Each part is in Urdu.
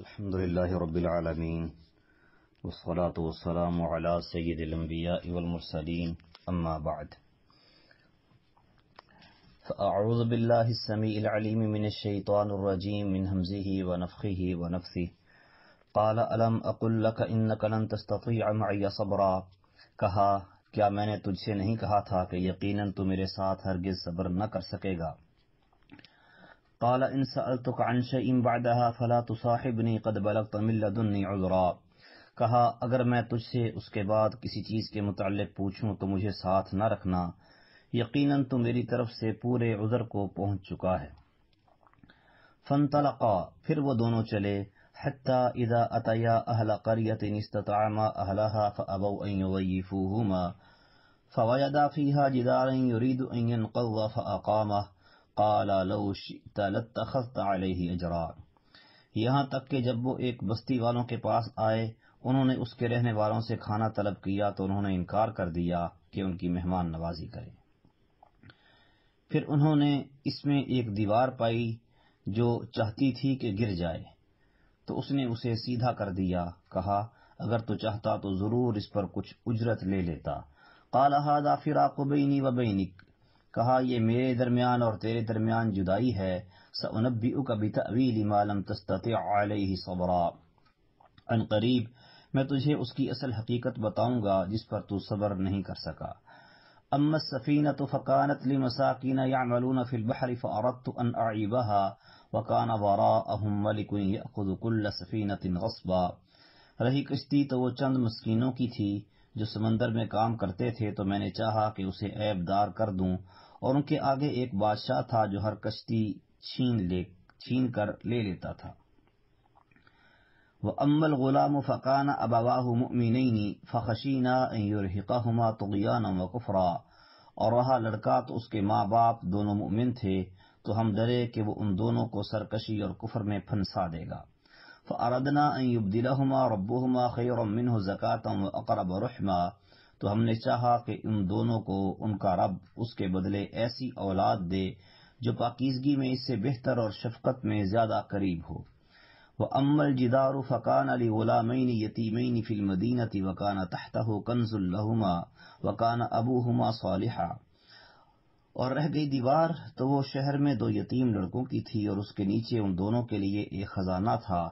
الحمد لله رب العالمين والصلاة والسلام على سيد الأنبياء والمرسلين أما بعد فأعوذ بالله السميع العليم من الشيطان الرجيم من همزه ونفخه ونفثه قال ألم أقل لك إنك لن تستطيع معي صبرا کہا کیا میں نے تجھ سے نہیں کہا تھا کہ یقیناً تو میرے ساتھ ہرگز صبر نہ کر سکے گا۔ قال ان سألتك عن شيء بعدها فلا تصاحبني قد بلغت من لدني عذرا، کہا اگر میں تجھ سے اس کے بعد کسی چیز کے متعلق پوچھوں تو مجھے ساتھ نہ رکھنا، یقیناً تو میری طرف سے پورے عذر کو پہنچ چکا ہے۔ فانطلقا، پھر وہ دونوں چلے، حتى اذا اتيا اهل قرية استطعما اهلها فابوا ان يضيفوهما فوجدا فيها جدارا يريد ان ينقض فاقامه قال لو شئت لاتخذت عليه اجرا، یہاں تک کہ جب وہ ایک بستی والوں کے پاس آئے، انہوں نے اس کے رہنے والوں سے کھانا طلب کیا تو انہوں نے انکار کر دیا کہ ان کی مہمان نوازی کرے۔ پھر انہوں نے اس میں ایک دیوار پائی جو چاہتی تھی کہ گر جائے، تو اس نے اسے سیدھا کر دیا، کہا اگر تو چاہتا تو ضرور اس پر کچھ اجرت لے لیتا۔ قال هذا فراق بینی و بینک، کہا یہ میرے درمیان اور تیرے درمیان جدائی ہے۔ سأنبئک بتأویل ما لم تستطع علیہ صبرا، ان قریب میں تجھے اس کی اصل حقیقت بتاؤں گا جس پر تو صبر نہیں کر سکا۔ اما السفینۃ فکانت لمساکین یعملون فی البحر فاردت ان اعیبها وکان وراءہم ملک یأخذ کل سفینۃ غصبا، رہی کشتی تو وہ چند مسکینوں کی تھی جو سمندر میں کام کرتے تھے، تو میں نے چاہا کہ اسے عیب دار کر دوں، اور ان کے آگے ایک بادشاہ تھا جو ہر کشتی چھین کر لے لیتا تھا۔ وَأَمَّا الْغُلَامُ فَكَانَ أَبَوَاهُ مُؤْمِنَيْنِ فَخَشِينَا أَن يُرْهِقَهُمَا طُغْيَانًا وَكُفْرًا، اور رہا لڑکا تو اس کے ماں باپ دونوں مؤمن تھے، تو ہم ڈرے کہ وہ ان دونوں کو سرکشی اور کفر میں پھنسا دے گا۔ فَأَرَدْنَا أَن يُبْدِلَهُمَا رَبُّهُمَا خَيْرًا مِّنْهُ زَكَاةً وَأَقْرَبَ رُحْمًا، تو ہم نے چاہا کہ ان دونوں کو ان کا رب اس کے بدلے ایسی اولاد دے جو پاکیزگی میں اس سے بہتر اور شفقت میں زیادہ قریب ہو۔ وَأَمَّا الْجِدَارُ فَكَانَ لِغُلَامَيْنِ يَتِيمَيْنِ فِي الْمَدِينَةِ وَكَانَ تَحْتَهُ كَنْزٌ لَهُمَا وَكَانَ أَبُوهُمَا صَالِحًا، اور رہ گئی دیوار تو وہ شہر میں دو یتیم لڑکوں کی تھی، اور اس کے نیچے ان دونوں کے لیے ایک خزانہ تھا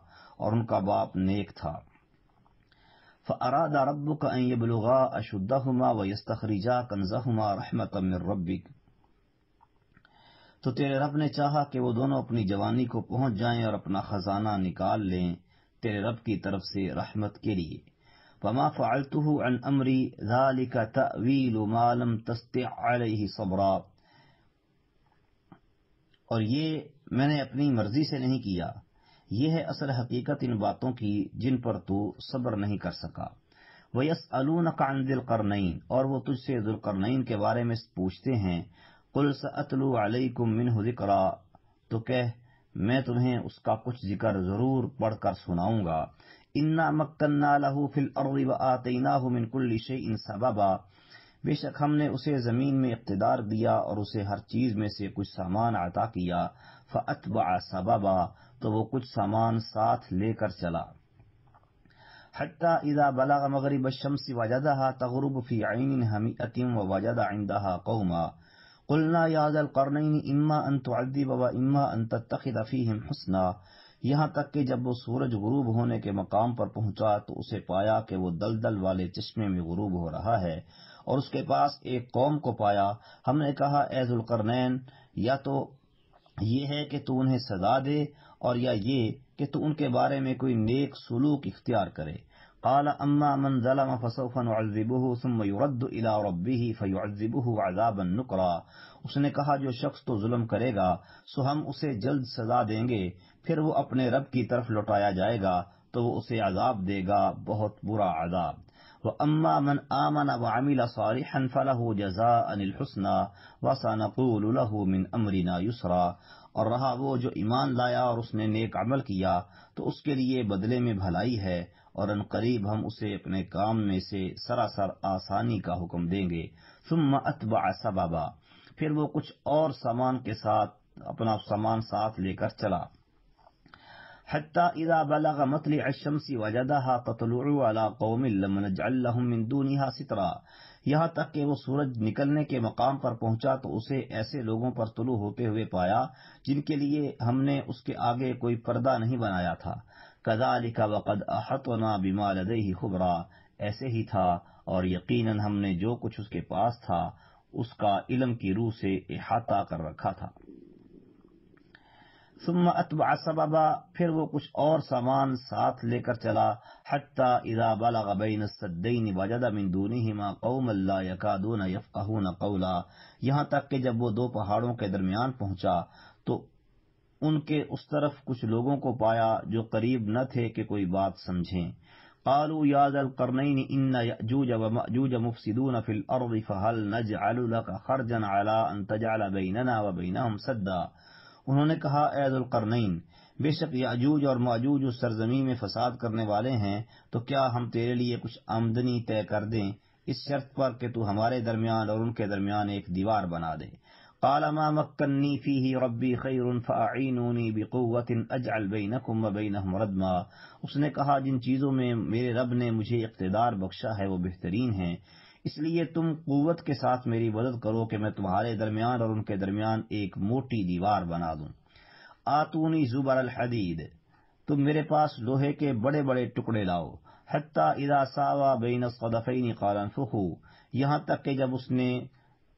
اور ان کا باپ نیک تھا۔ فَأَرَادَ رَبُّكَ أَن يَبْلُغَا أَشُدَّهُمَا وَيَسْتَخْرِجَا كَنْزَهُمَا رَحْمَةً مِّن رَّبِّكَ، تو تیرے رب نے چاہا کہ وہ دونوں اپنی جوانی کو پہنچ جائیں اور اپنا خزانہ نکال لیں تیرے رب کی طرف سے رحمت کے لیے۔ وَمَا فَعَلْتُهُ عَنْ أَمْرِي ذَلِكَ تَأْوِيلُ مَا لَمْ تَسْطِع عَلَيْهِ صَبْرًا، اور یہ میں نے اپنی مرضی سے نہیں کیا، یہ ہے اصل حقیقت ان باتوں کی جن پر تو صبر نہیں کر سکا۔ وَيَسْأَلُونَكَ عَنْ ذِي الْقَرْنَيْنِ، اور وہ تجھ سے ذو القرنین کے بارے میں پوچھتے ہیں۔ قُلْ سَأَتْلُو عَلَيْكُمْ مِنْهُ ذِكْرًا، تو کہہ میں تمہیں اس کا کچھ ذکر ضرور پڑھ کر سناؤں گا۔ إِنَّا مَكَّنَّا لَهُ فِي الْأَرْضِ وَآتَيْنَاهُ مِنْ كُلِّ شَيْءٍ سَبَبًا، بے شک ہم نے اسے زمین میں اقتدار دیا اور اسے ہر چیز میں سے کچھ سامان عطا کیا۔ فَأَتْبَعَ سَبَبًا، تو وہ کچھ سامان ساتھ لے کر چلا۔ حَتَّى إِذَا بَلَغَ مَغْرِبَ الشَّمْسِ وَجَدَهَا تَغْرُبُ فِي عَيْنٍ هَمِئَةٍ وَوَجَدَ عِندَهَا قَوْمًا قُلْنَا يَا ذَا الْقَرْنَيْنِ إِمَّا أَن تُعَذِّبَ وَإِمَّا أَن تَتَّخِذَ فِيهِمْ حُسْنًا، یہاں تک کہ جب وہ سورج غروب ہونے کے مقام پر پہنچا تو اسے پایا کہ وہ دلدل والے چشمے میں غروب ہو رہا ہے، اور اس کے پاس ایک قوم کو پایا۔ ہم نے کہا اے ذو القرنین، یا تو یہ ہے کہ تو انہیں سزا دے، اور یا یہ کہ تو ان کے بارے میں کوئی نیک سلوک اختیار کرے۔ قال اما من ظلم فسوف نعذبه ثم يرد الى ربه فيعذبه عذابا نكرا، اس نے کہا جو شخص تو ظلم کرے گا سو ہم اسے جلد سزا دیں گے، پھر وہ اپنے رب کی طرف لوٹایا جائے گا تو وہ اسے عذاب دے گا، بہت برا عذاب۔ وَأَمَّا مَنْ آمَنَ وَعَمِلَ صَالِحًا فَلَهُ جَزَاءً الْحُسْنَى وَسَنَقُولُ لَهُ مِنْ أَمْرِنَا يُسْرًا، اور رہا وہ جو ایمان لایا اور اس نے نیک عمل کیا تو اس کے لیے بدلے میں بھلائی ہے، اور ان قریب ہم اسے اپنے کام میں سے سراسر آسانی کا حکم دیں گے۔ ثم اتبع سببا، پھر وہ کچھ اور سامان کے ساتھ اپنا سامان ساتھ لے کر چلا۔ حتى اذا بلغ مطلع الشمس وجدها تطلع على قوم لم نجعل لهم من دونها سترا، یہاں تک کہ وہ سورج نکلنے کے مقام پر پہنچا تو اسے ایسے لوگوں پر طلوع ہوتے ہوئے پایا جن کے لیے ہم نے اس کے آگے کوئی پردہ نہیں بنایا تھا۔ كذلك وقد احطنا بما لديه خبرا، ایسے ہی تھا اور یقیناً ہم نے جو کچھ اس کے پاس تھا اس کا علم کی روح سے احاطہ کر رکھا تھا۔ ثم اتبع سببا، پھر وہ کچھ اور سامان ساتھ لے کر چلا، حتی اذا بلغ بین السدین وجد من دونہما قوما لا یکادون یفقہون قولا، یہاں تک کہ جب وہ دو پہاڑوں کے درمیان پہنچا تو ان کے اس طرف کچھ لوگوں کو پایا جو قریب نہ تھے کہ کوئی بات سمجھیں۔ قالوا یا ذا القرنین ان یأجوج ومأجوج مفسدون فی الارض فهل نجعل لك خرجا على ان تجعل بیننا وبینہم سدا، انہوں نے کہا اے ذو القرنین، بے شک یأجوج اور مأجوج اس سرزمین میں فساد کرنے والے ہیں، تو کیا ہم تیرے لیے کچھ آمدنی طے کر دیں اس شرط پر کہ تو ہمارے درمیان اور ان کے درمیان ایک دیوار بنا دے۔ قال ما مکنی فیہ ربی خیر فاعینونی بقوت اجعل بینکم وبینہم ردما، اس نے کہا جن چیزوں میں میرے رب نے مجھے اقتدار بخشا ہے وہ بہترین ہیں، اس لیے تم قوت کے ساتھ میری مدد کرو کہ میں تمہارے درمیان اور ان کے درمیان ایک موٹی دیوار بنا دوں۔ آتونی زبر الحدید، تم میرے پاس لوہے کے بڑے بڑے ٹکڑے لاؤ، حتی اذا ساوا بین الصدفین قال انفخوا، یہاں تک کہ جب اس نے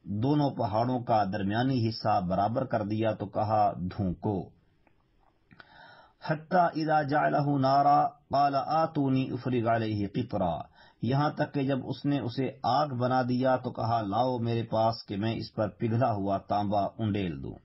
دونوں پہاڑوں کا درمیانی حصہ برابر کر دیا تو کہا دھونکو۔ حتی اذا جعلہ نارا قال آتونی افرغ علیہ قطرا، یہاں تک کہ جب اس نے اسے آگ بنا دیا تو کہا لاؤ میرے پاس کہ میں اس پر پگھلا ہوا تانبا انڈیل دوں۔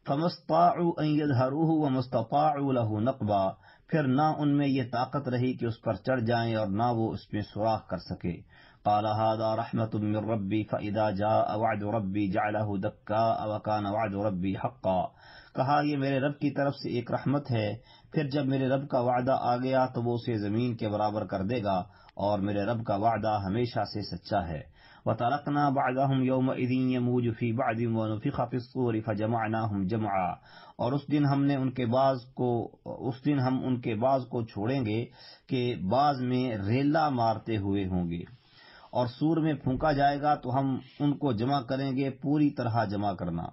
فما استطاعوا ان يظهروه وما استطاعوا له نقبا، پھر نہ ان میں یہ طاقت رہی کہ اس پر چڑھ جائیں اور نہ وہ اس میں سوراخ کر سکے۔ قال هذا رحمة من ربي فإذا جاء وعد ربي جعله دكاء وكان وعد ربي حقا، کہا یہ میرے رب کی طرف سے ایک رحمت ہے، پھر جب میرے رب کا وعدہ آ گیا تو وہ اسے زمین کے برابر کر دے گا، اور میرے رب کا وعدہ ہمیشہ سے سچا ہے۔ وَتَرَكْنَا بَعْضَهُمْ يَوْمَئِذٍ يَمُوجُ فِي بَعْضٍ وَنُفِخَ فِي الصُّورِ فَجَمَعْنَاهُمْ جَمْعًا، اور اس دن ہم ان کے بعض کو چھوڑیں گے کہ بعض میں ریلا مارتے ہوئے ہوں گے، اور سور میں پھونکا جائے گا تو ہم ان کو جمع کریں گے پوری طرح جمع کرنا۔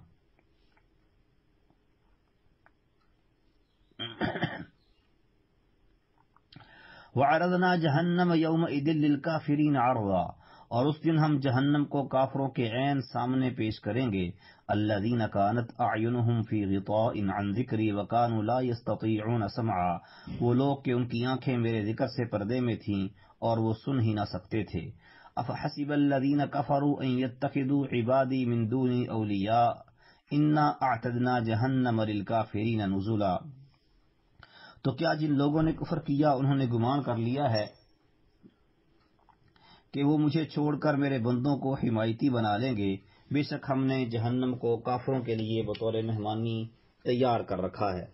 وَعَرَضْنَا جَهَنَّمَ يَوْمَئِذٍ لِلْكَافِرِينَ عَرْضًا، اور اس دن ہم جہنم کو کافروں کے عین سامنے پیش کریں گے۔ الَّذِينَ كَانَتْ أَعْيُنُهُمْ فِي غِطَاءٍ عَنْ ذِكْرِي وَكَانُوا لَا يَسْتَطِيعُونَ سَمْعًا، وہ لوگ کہ ان کی آنکھیں میرے ذکر سے پردے میں تھیں اور وہ سن ہی نہ سکتے تھے۔ أَفَحَسِبَ الَّذِينَ كَفَرُوا أَن يَتَّخِذُوا عِبَادِي مِن دُونِي أَوْلِيَاءَ إِنَّا أَعْتَدْنَا جَهَنَّمَ لِلْكَافِرِينَ نُزُلًا، تو کیا جن لوگوں نے کفر کیا انہوں نے گمان کر لیا ہے کہ وہ مجھے چھوڑ کر میرے بندوں کو حمایتی بنا لیں گے، بے شک ہم نے جہنم کو کافروں کے لیے بطور مہمانی تیار کر رکھا ہے۔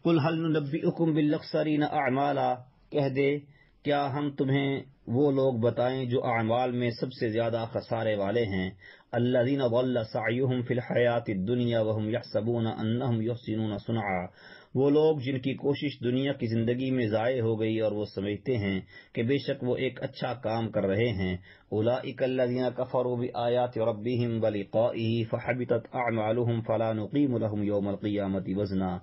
قل هل ننبئكم بالاخسرین اعمالا، کہہ دے کیا ہم تمہیں وہ لوگ بتائیں جو اعمال میں سب سے زیادہ خسارے والے ہیں؟ الذین ضل سعیہم فی الحیاۃ الدنیا وہم یحسبون انہم یحسنون صنعا، وہ لوگ جن کی کوشش دنیا کی زندگی میں ضائع ہو گئی اور وہ سمجھتے ہیں کہ بے شک وہ ایک اچھا کام کر رہے ہیں۔ اولئک الذین کفروا بآیات ربہم ولقائہ فحبطت اعمالہم فلا نقیم لہم یوم القیامۃ وزنا،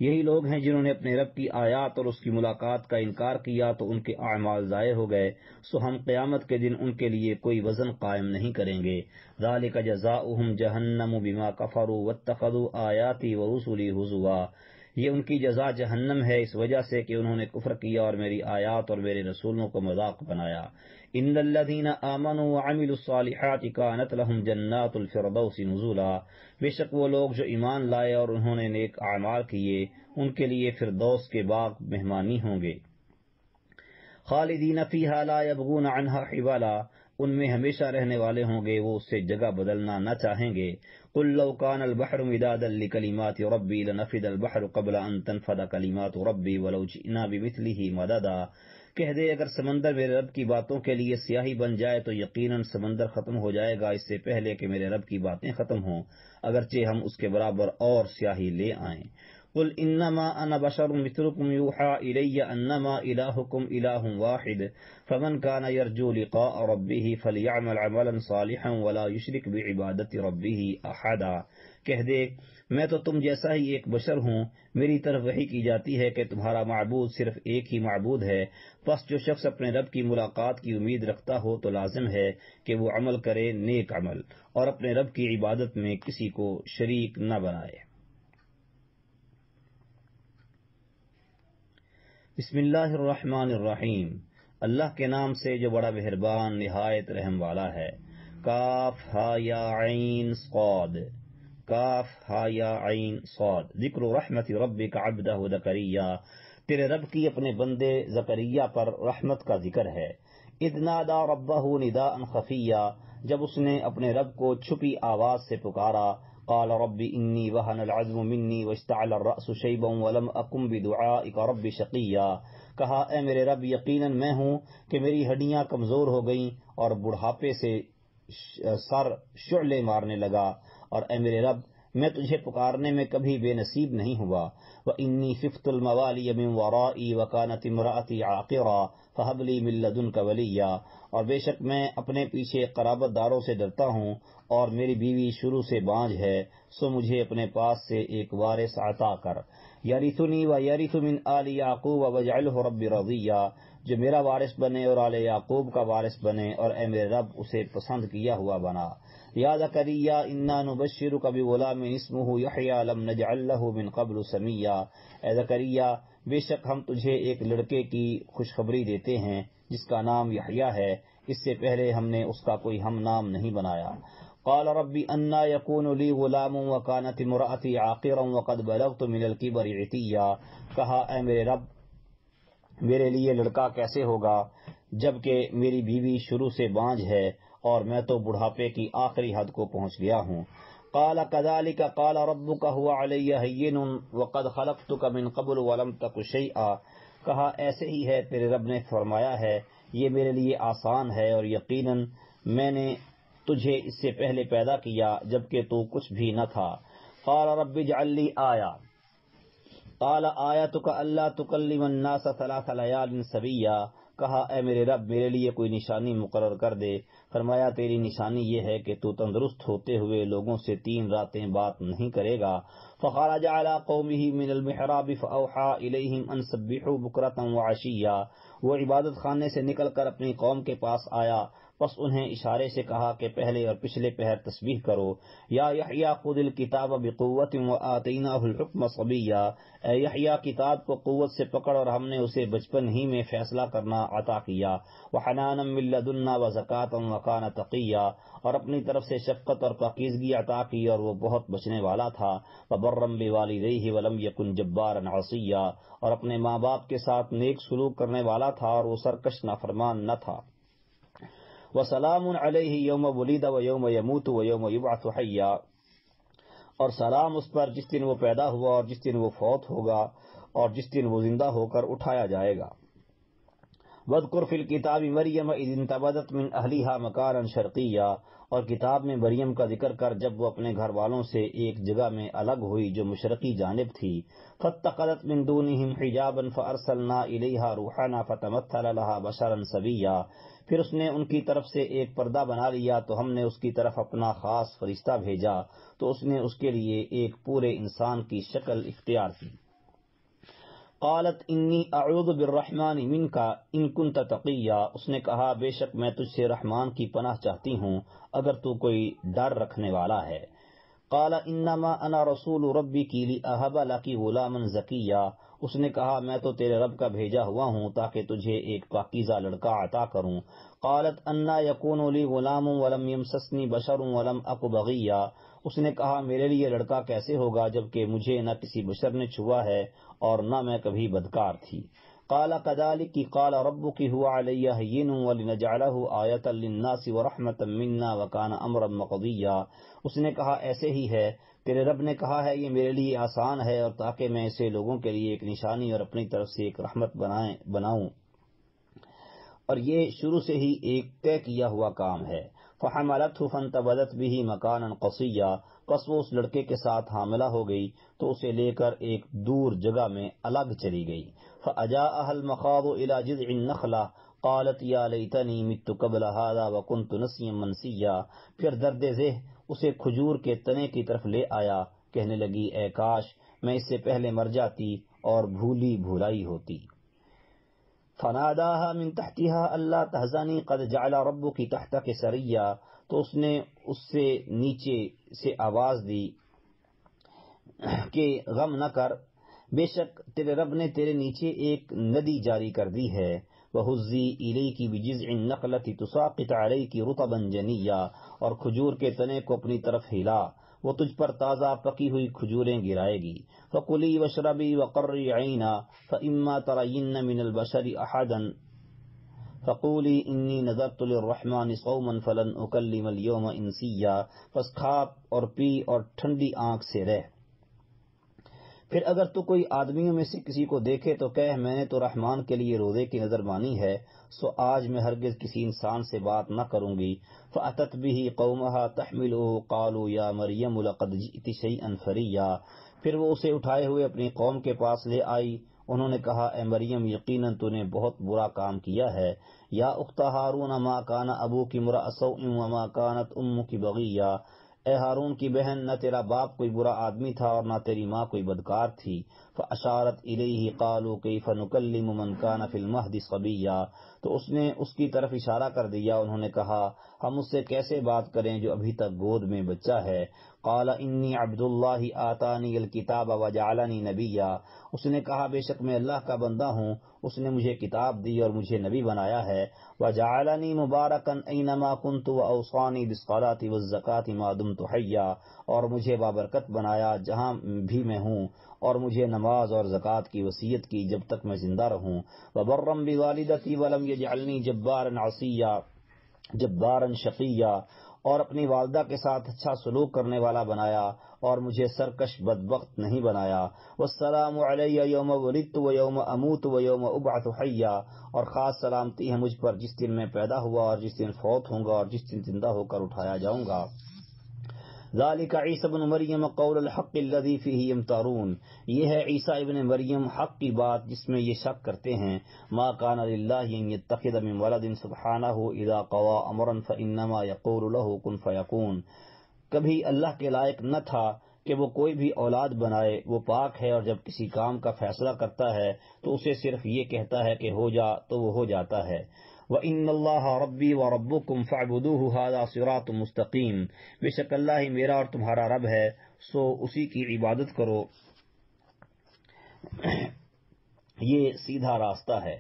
یہی لوگ ہیں جنہوں نے اپنے رب کی آیات اور اس کی ملاقات کا انکار کیا تو ان کے اعمال ضائع ہو گئے، سو ہم قیامت کے دن ان کے لیے کوئی وزن قائم نہیں کریں گے۔ ذالک جزاؤہم جہنم بما کفروا واتخذوا آیاتی ورسلی ہزوا، یہ ان کی جزا جہنم ہے اس وجہ سے کہ انہوں نے کفر کیا اور میری آیات اور میرے رسولوں کو مذاق بنایا۔ ان الذین آمنوا وعملوا الصالحات کانت لہم جنات الفردوس نزلا، بے شک وہ لوگ جو ایمان لائے اور انہوں نے نیک اعمال کیے ان کے لیے فردوس کے باغ مہمانی ہوں گے۔ خالدین فیہا لا یبغون عنہا حولا، ان میں ہمیشہ رہنے والے ہوں گے، وہ اس سے جگہ بدلنا نہ چاہیں گے۔ قل لو کان البحر مدادا لکلمات ربی لنفد البحر قبل ان تنفد کلمات ربی ولو جئنا بمثلہ مددا، کہہ دے اگر سمندر میرے رب کی باتوں کے لیے سیاہی بن جائے تو یقیناً سمندر ختم ہو جائے گا اس سے پہلے کہ میرے رب کی باتیں ختم ہوں، اگرچہ ہم اس کے برابر اور سیاہی لے آئیں۔ قل انما انا بشر مثلكم يوحى الي انما الهكم اله واحد فمن كان يرجو لقاء ربه فليعمل عملا صالحا ولا يشرك بعبادة ربه احدا۔ کہہ دے میں تو تم جیسا ہی ایک بشر ہوں، میری طرف وحی کی جاتی ہے کہ تمہارا معبود صرف ایک ہی معبود ہے، پس جو شخص اپنے رب کی ملاقات کی امید رکھتا ہو تو لازم ہے کہ وہ عمل کرے نیک عمل اور اپنے رب کی عبادت میں کسی کو شریک نہ بنائے۔ بسم اللہ الرحمن الرحیم، اللہ کے نام سے جو بڑا مہربان نہایت رحم والا ہے۔ کاف ہا یا عین صاد، کاف ہا یا عین صاد۔ ذکر رحمت ربک عبدہ زکریا، تیرے رب کی اپنے بندے زکریا پر رحمت کا ذکر ہے۔ اذ نادى ربہ نداء خفیا، جب اس نے اپنے رب کو چھپی آواز سے پکارا۔ قال رب انی وہن العظم منی واشتعل الرأس شیبا ولم اکن بدعائک رب شقیا، کہا اے میرے رب یقیناً میں ہوں کہ میری ہڈیاں کمزور ہو گئیں اور بڑھاپے سے سر شعلے مارنے لگا، اور اے میرے رب میں تجھے پکارنے میں کبھی بے نصیب نہیں ہوا۔ وَإِنِّي خِفْتُ الْمَوَالِيَ مِنْ وَرَائِي وَكَانَتِ امْرَأَتِي عَاقِرًا فَهَبْ لِي مِن لَّدُنْكَ وَلِيًّا، اور بے شک میں اپنے پیچھے قرابت داروں سے ڈرتا ہوں اور میری بیوی شروع سے بانجھ ہے، سو مجھے اپنے پاس سے ایک وارث عطا کر۔ یرثنی ویرث من آل یعقوب واجعلہ رب رضیا، جو میرا وارث بنے اور آل یعقوب کا وارث بنے اور اے میرے رب اسے پسند کیا ہوا بنا۔ یا زکریا انا نبشرک بغلام اسمہ یحییٰ لم نجعل لہ من قبل سمیا، اے زکریا بے شک ہم تجھے ایک لڑکے کی خوشخبری دیتے ہیں جس کا نام یحییٰ ہے، اس سے پہلے ہم نے اس کا کوئی ہم نام نہیں بنایا۔ قال رب انا یکون لی غلام وکانت امرأتی عاقرا وقد بلغت من الکبر عتیا، کہا اے میرے رب میرے لیے لڑکا کیسے ہوگا جبکہ میری بیوی شروع سے بانجھ ہے اور میں تو بڑھاپے کی آخری حد کو پہنچ گیا ہوں۔ قال كذلك قال ربك هو علي هين وقد خلقتك من قبل ولم تك شيئا، کہا ایسے ہی ہے تیرے رب نے فرمایا ہے یہ میرے لیے آسان ہے اور یقیناً میں نے تجھے اس سے پہلے پیدا کیا جبکہ تو کچھ بھی نہ تھا۔ قال رب اجعل لي آیہ، قال آیتک الا تکلم الناس ثلاث لیال سویا، کہا اے میرے رب میرے لیے کوئی نشانی مقرر کر دے۔ فرمایا تیری نشانی یہ ہے کہ تو تندرست ہوتے ہوئے لوگوں سے 3 راتیں بات نہیں کرے گا۔ فخرج على قومه من المحراب فاوحى اليهم ان سبحوا بكرة وعشيا، وہ عبادت خانے سے نکل کر اپنی قوم کے پاس آیا، پس انہیں اشارے سے کہا کہ پہلے اور پچھلے پہر تسبیح کرو۔ یا یحییٰ خذ الکتاب بقوت وآتیناہ الحکم صبیا، اے یحییٰ کتاب کو قوت سے پکڑ اور ہم نے اسے بچپن ہی میں فیصلہ کرنا عطا کیا۔ وحنانا من لدنا وزکاة وکان تقیا، اور اپنی طرف سے شفقت اور پاکیزگی عطا کی اور وہ بہت بچنے والا تھا۔ وبرا بوالدیہ ولم یکن جبارا عصیا، اور اپنے ماں باپ کے ساتھ نیک سلوک کرنے والا تھا اور وہ سرکش نافرمان نہ تھا۔ وسلام علیہ یوم ولد و یوم یموت و یوم یبعث حیا، اور سلام اس پر جس دن وہ پیدا ہوا اور جس دن وہ فوت ہوگا اور جس دن وہ زندہ ہو کر اٹھایا جائے گا۔ واذکر فی الکتاب مریم اذ انتبذت من اہلہا مکانا شرقیا، اور کتاب میں مریم کا ذکر کر جب وہ اپنے گھر والوں سے ایک جگہ میں الگ ہوئی جو مشرقی جانب تھی۔ فاتخذت من دونہم حجابا فارسلنا الیہا روحنا فتمثل لہا بشرا سویا، پھر اس نے ان کی طرف سے ایک پردہ بنا لیا تو ہم نے اس کی طرف اپنا خاص فرشتہ بھیجا تو اس نے اس کے لیے ایک پورے انسان کی شکل اختیار کی۔ قالت انی اعوذ بالرحمن منک ان کنت تقیا، اس نے کہا بے شک میں تجھ سے رحمان کی پناہ چاہتی ہوں اگر تو کوئی ڈر رکھنے والا ہے۔ قال انما انا رسول ربک لاہب لک غلاما زکیا، اس نے کہا میں تو تیرے رب کا بھیجا ہوا ہوں تاکہ تجھے ایک پاکیزہ لڑکا عطا کروں۔ قالت انا یکون لی غلام ولم یمسسنی بشر ولم اک بغیا، اس نے کہا میرے لیے لڑکا کیسے ہوگا جبکہ مجھے نہ کسی بشر نے چھوا ہے اور نہ میں کبھی بدکار تھی۔ قال كذلك قال ربك هو علي هين ولنجعله آية للناس ورحمة منا وكان امرا مقضيا، اس نے کہا ایسے ہی ہے تیرے رب نے کہا ہے یہ میرے لیے آسان ہے اور تاکہ میں اسے لوگوں کے لیے ایک نشانی اور اپنی طرف سے ایک رحمت بناؤں۔ اور یہ شروع سے ہی ایک طے کیا ہوا کام ہے۔ فحملته فانتبذت به مکانا قصیا، پس وہ اس لڑکے کے ساتھ حاملہ ہو گئی تو اسے لے کر ایک دور جگہ میں الگ چلی گئی۔ فاجاءها المخاض الى جذع النخلہ قالت یا لیتنی مت قبل هذا وكنت نسیا منسیا، پھر درد ذہ اسے کھجور کے تنے کی طرف لے آیا، کہنے لگی اے کاش میں اس سے پہلے مر جاتی اور بھولی بھولائی ہوتی۔ فناداها من تحتها الا تحزني قد جعل ربك تحتك سريا، تو اس نے اس سے نیچے سے آواز دی کہ غم نہ کر، بے شک تیرے رب نے تیرے نیچے ایک ندی جاری کر دی ہے۔ وَهُزِّي إِلَيْكِ بِجِذْعِ النَّخْلَةِ تُسَاقِطْ عَلَيْكِ رُطَبًا جَنِيًّا، اور کھجور کے تنے کو اپنی طرف ہلا، وہ تجھ پر تازہ پکی ہوئی کھجوریں گرائے گی۔ فَكُلِي وَاشْرَبِي وَقَرِّي عَيْنًا فَإِمَّا تَرَيِنَّ مِنَ الْبَشَرِ أَحَدًا فَقُولِي إِنِّي نَذَرْتُ لِلرَّحْمَنِ صَوْمًا فَلَنْ أُكَلِّمَ الْيَوْمَ إِنسِيًّا، پس کھا اور پی اور ٹھنڈی آنکھ سے رہ۔ پھر اگر تو کوئی آدمیوں میں سے کسی کو دیکھے تو کہہ میں نے تو رحمان کے لیے روزے کی نظر مانی ہے، سو آج میں ہرگز کسی انسان سے بات نہ کروں گی۔ فأتت به قومها تحمله قالوا یا مریم لقد جئت شیئا فریا، پھر وہ اسے اٹھائے ہوئے اپنی قوم کے پاس لے آئی، انہوں نے کہا اے مریم یقیناً تو نے بہت برا کام کیا ہے۔ یا اخت ہارون ما کان ابوک امرأ سوء وما کانت امک بغیا، اے ہارون کی بہن نہ تیرا باپ کوئی برا آدمی تھا اور نہ تیری ماں کوئی بدکار تھی۔ فاشارت الیہ قالوا کیف نکلم من کان فی المہد صبیا، تو اس نے اس کی طرف اشارہ کر دیا، انہوں نے کہا ہم اس سے کیسے بات کریں جو ابھی تک گود میں بچہ ہے۔ قال انی عبد اللہ آتانی الکتاب وجعلنی نبیا، اس نے کہا بے شک میں اللہ کا بندہ ہوں، اس نے مجھے کتاب دی اور مجھے نبی بنایا ہے۔ وجعلنی مبارکا اینما کنت واوصانی بالصلاۃ والزکاۃ ما دمت حیا، اور مجھے بابرکت بنایا جہاں بھی میں ہوں، اور مجھے نماز اور زکوٰۃ کی وصیت کی جب تک میں زندہ رہوں۔ وبرا بوالدتی ولم یجعلنی جبارا شقیا، اور اپنی والدہ کے ساتھ اچھا سلوک کرنے والا بنایا اور مجھے سرکش بدبخت نہیں بنایا۔ والسلام علی یوم ولدت ویوم اموت ویوم ابعث حیا، اور خاص سلامتی ہے مجھ پر جس دن میں پیدا ہوا اور جس دن فوت ہوں گا اور جس دن زندہ ہو کر اٹھایا جاؤں گا۔ ذالک عیسی ابن مریم قول الحق الذی فیہ یمترون، یہ ہے عیسیٰ ابن مریم حق کی بات جس میں یہ شک کرتے ہیں۔ ما کان للہ ان یتخذ من ولد سبحانہ اذا قضى امرا فانما یقول له کن فیکون، کبھی اللہ کے لائق نہ تھا کہ وہ کوئی بھی اولاد بنائے، وہ پاک ہے اور جب کسی کام کا فیصلہ کرتا ہے تو اسے صرف یہ کہتا ہے کہ ہو جا تو وہ ہو جاتا ہے۔ وَإِنَّ اللَّهَ رَبِّي وَرَبُّكُمْ فَاعْبُدُوهُ هَذَا صِرَاطٌ مُسْتَقِيمٌ، بے شک اللہ ہی میرا اور تمہارا رب ہے، سو اسی کی عبادت کرو، یہ سیدھا راستہ ہے۔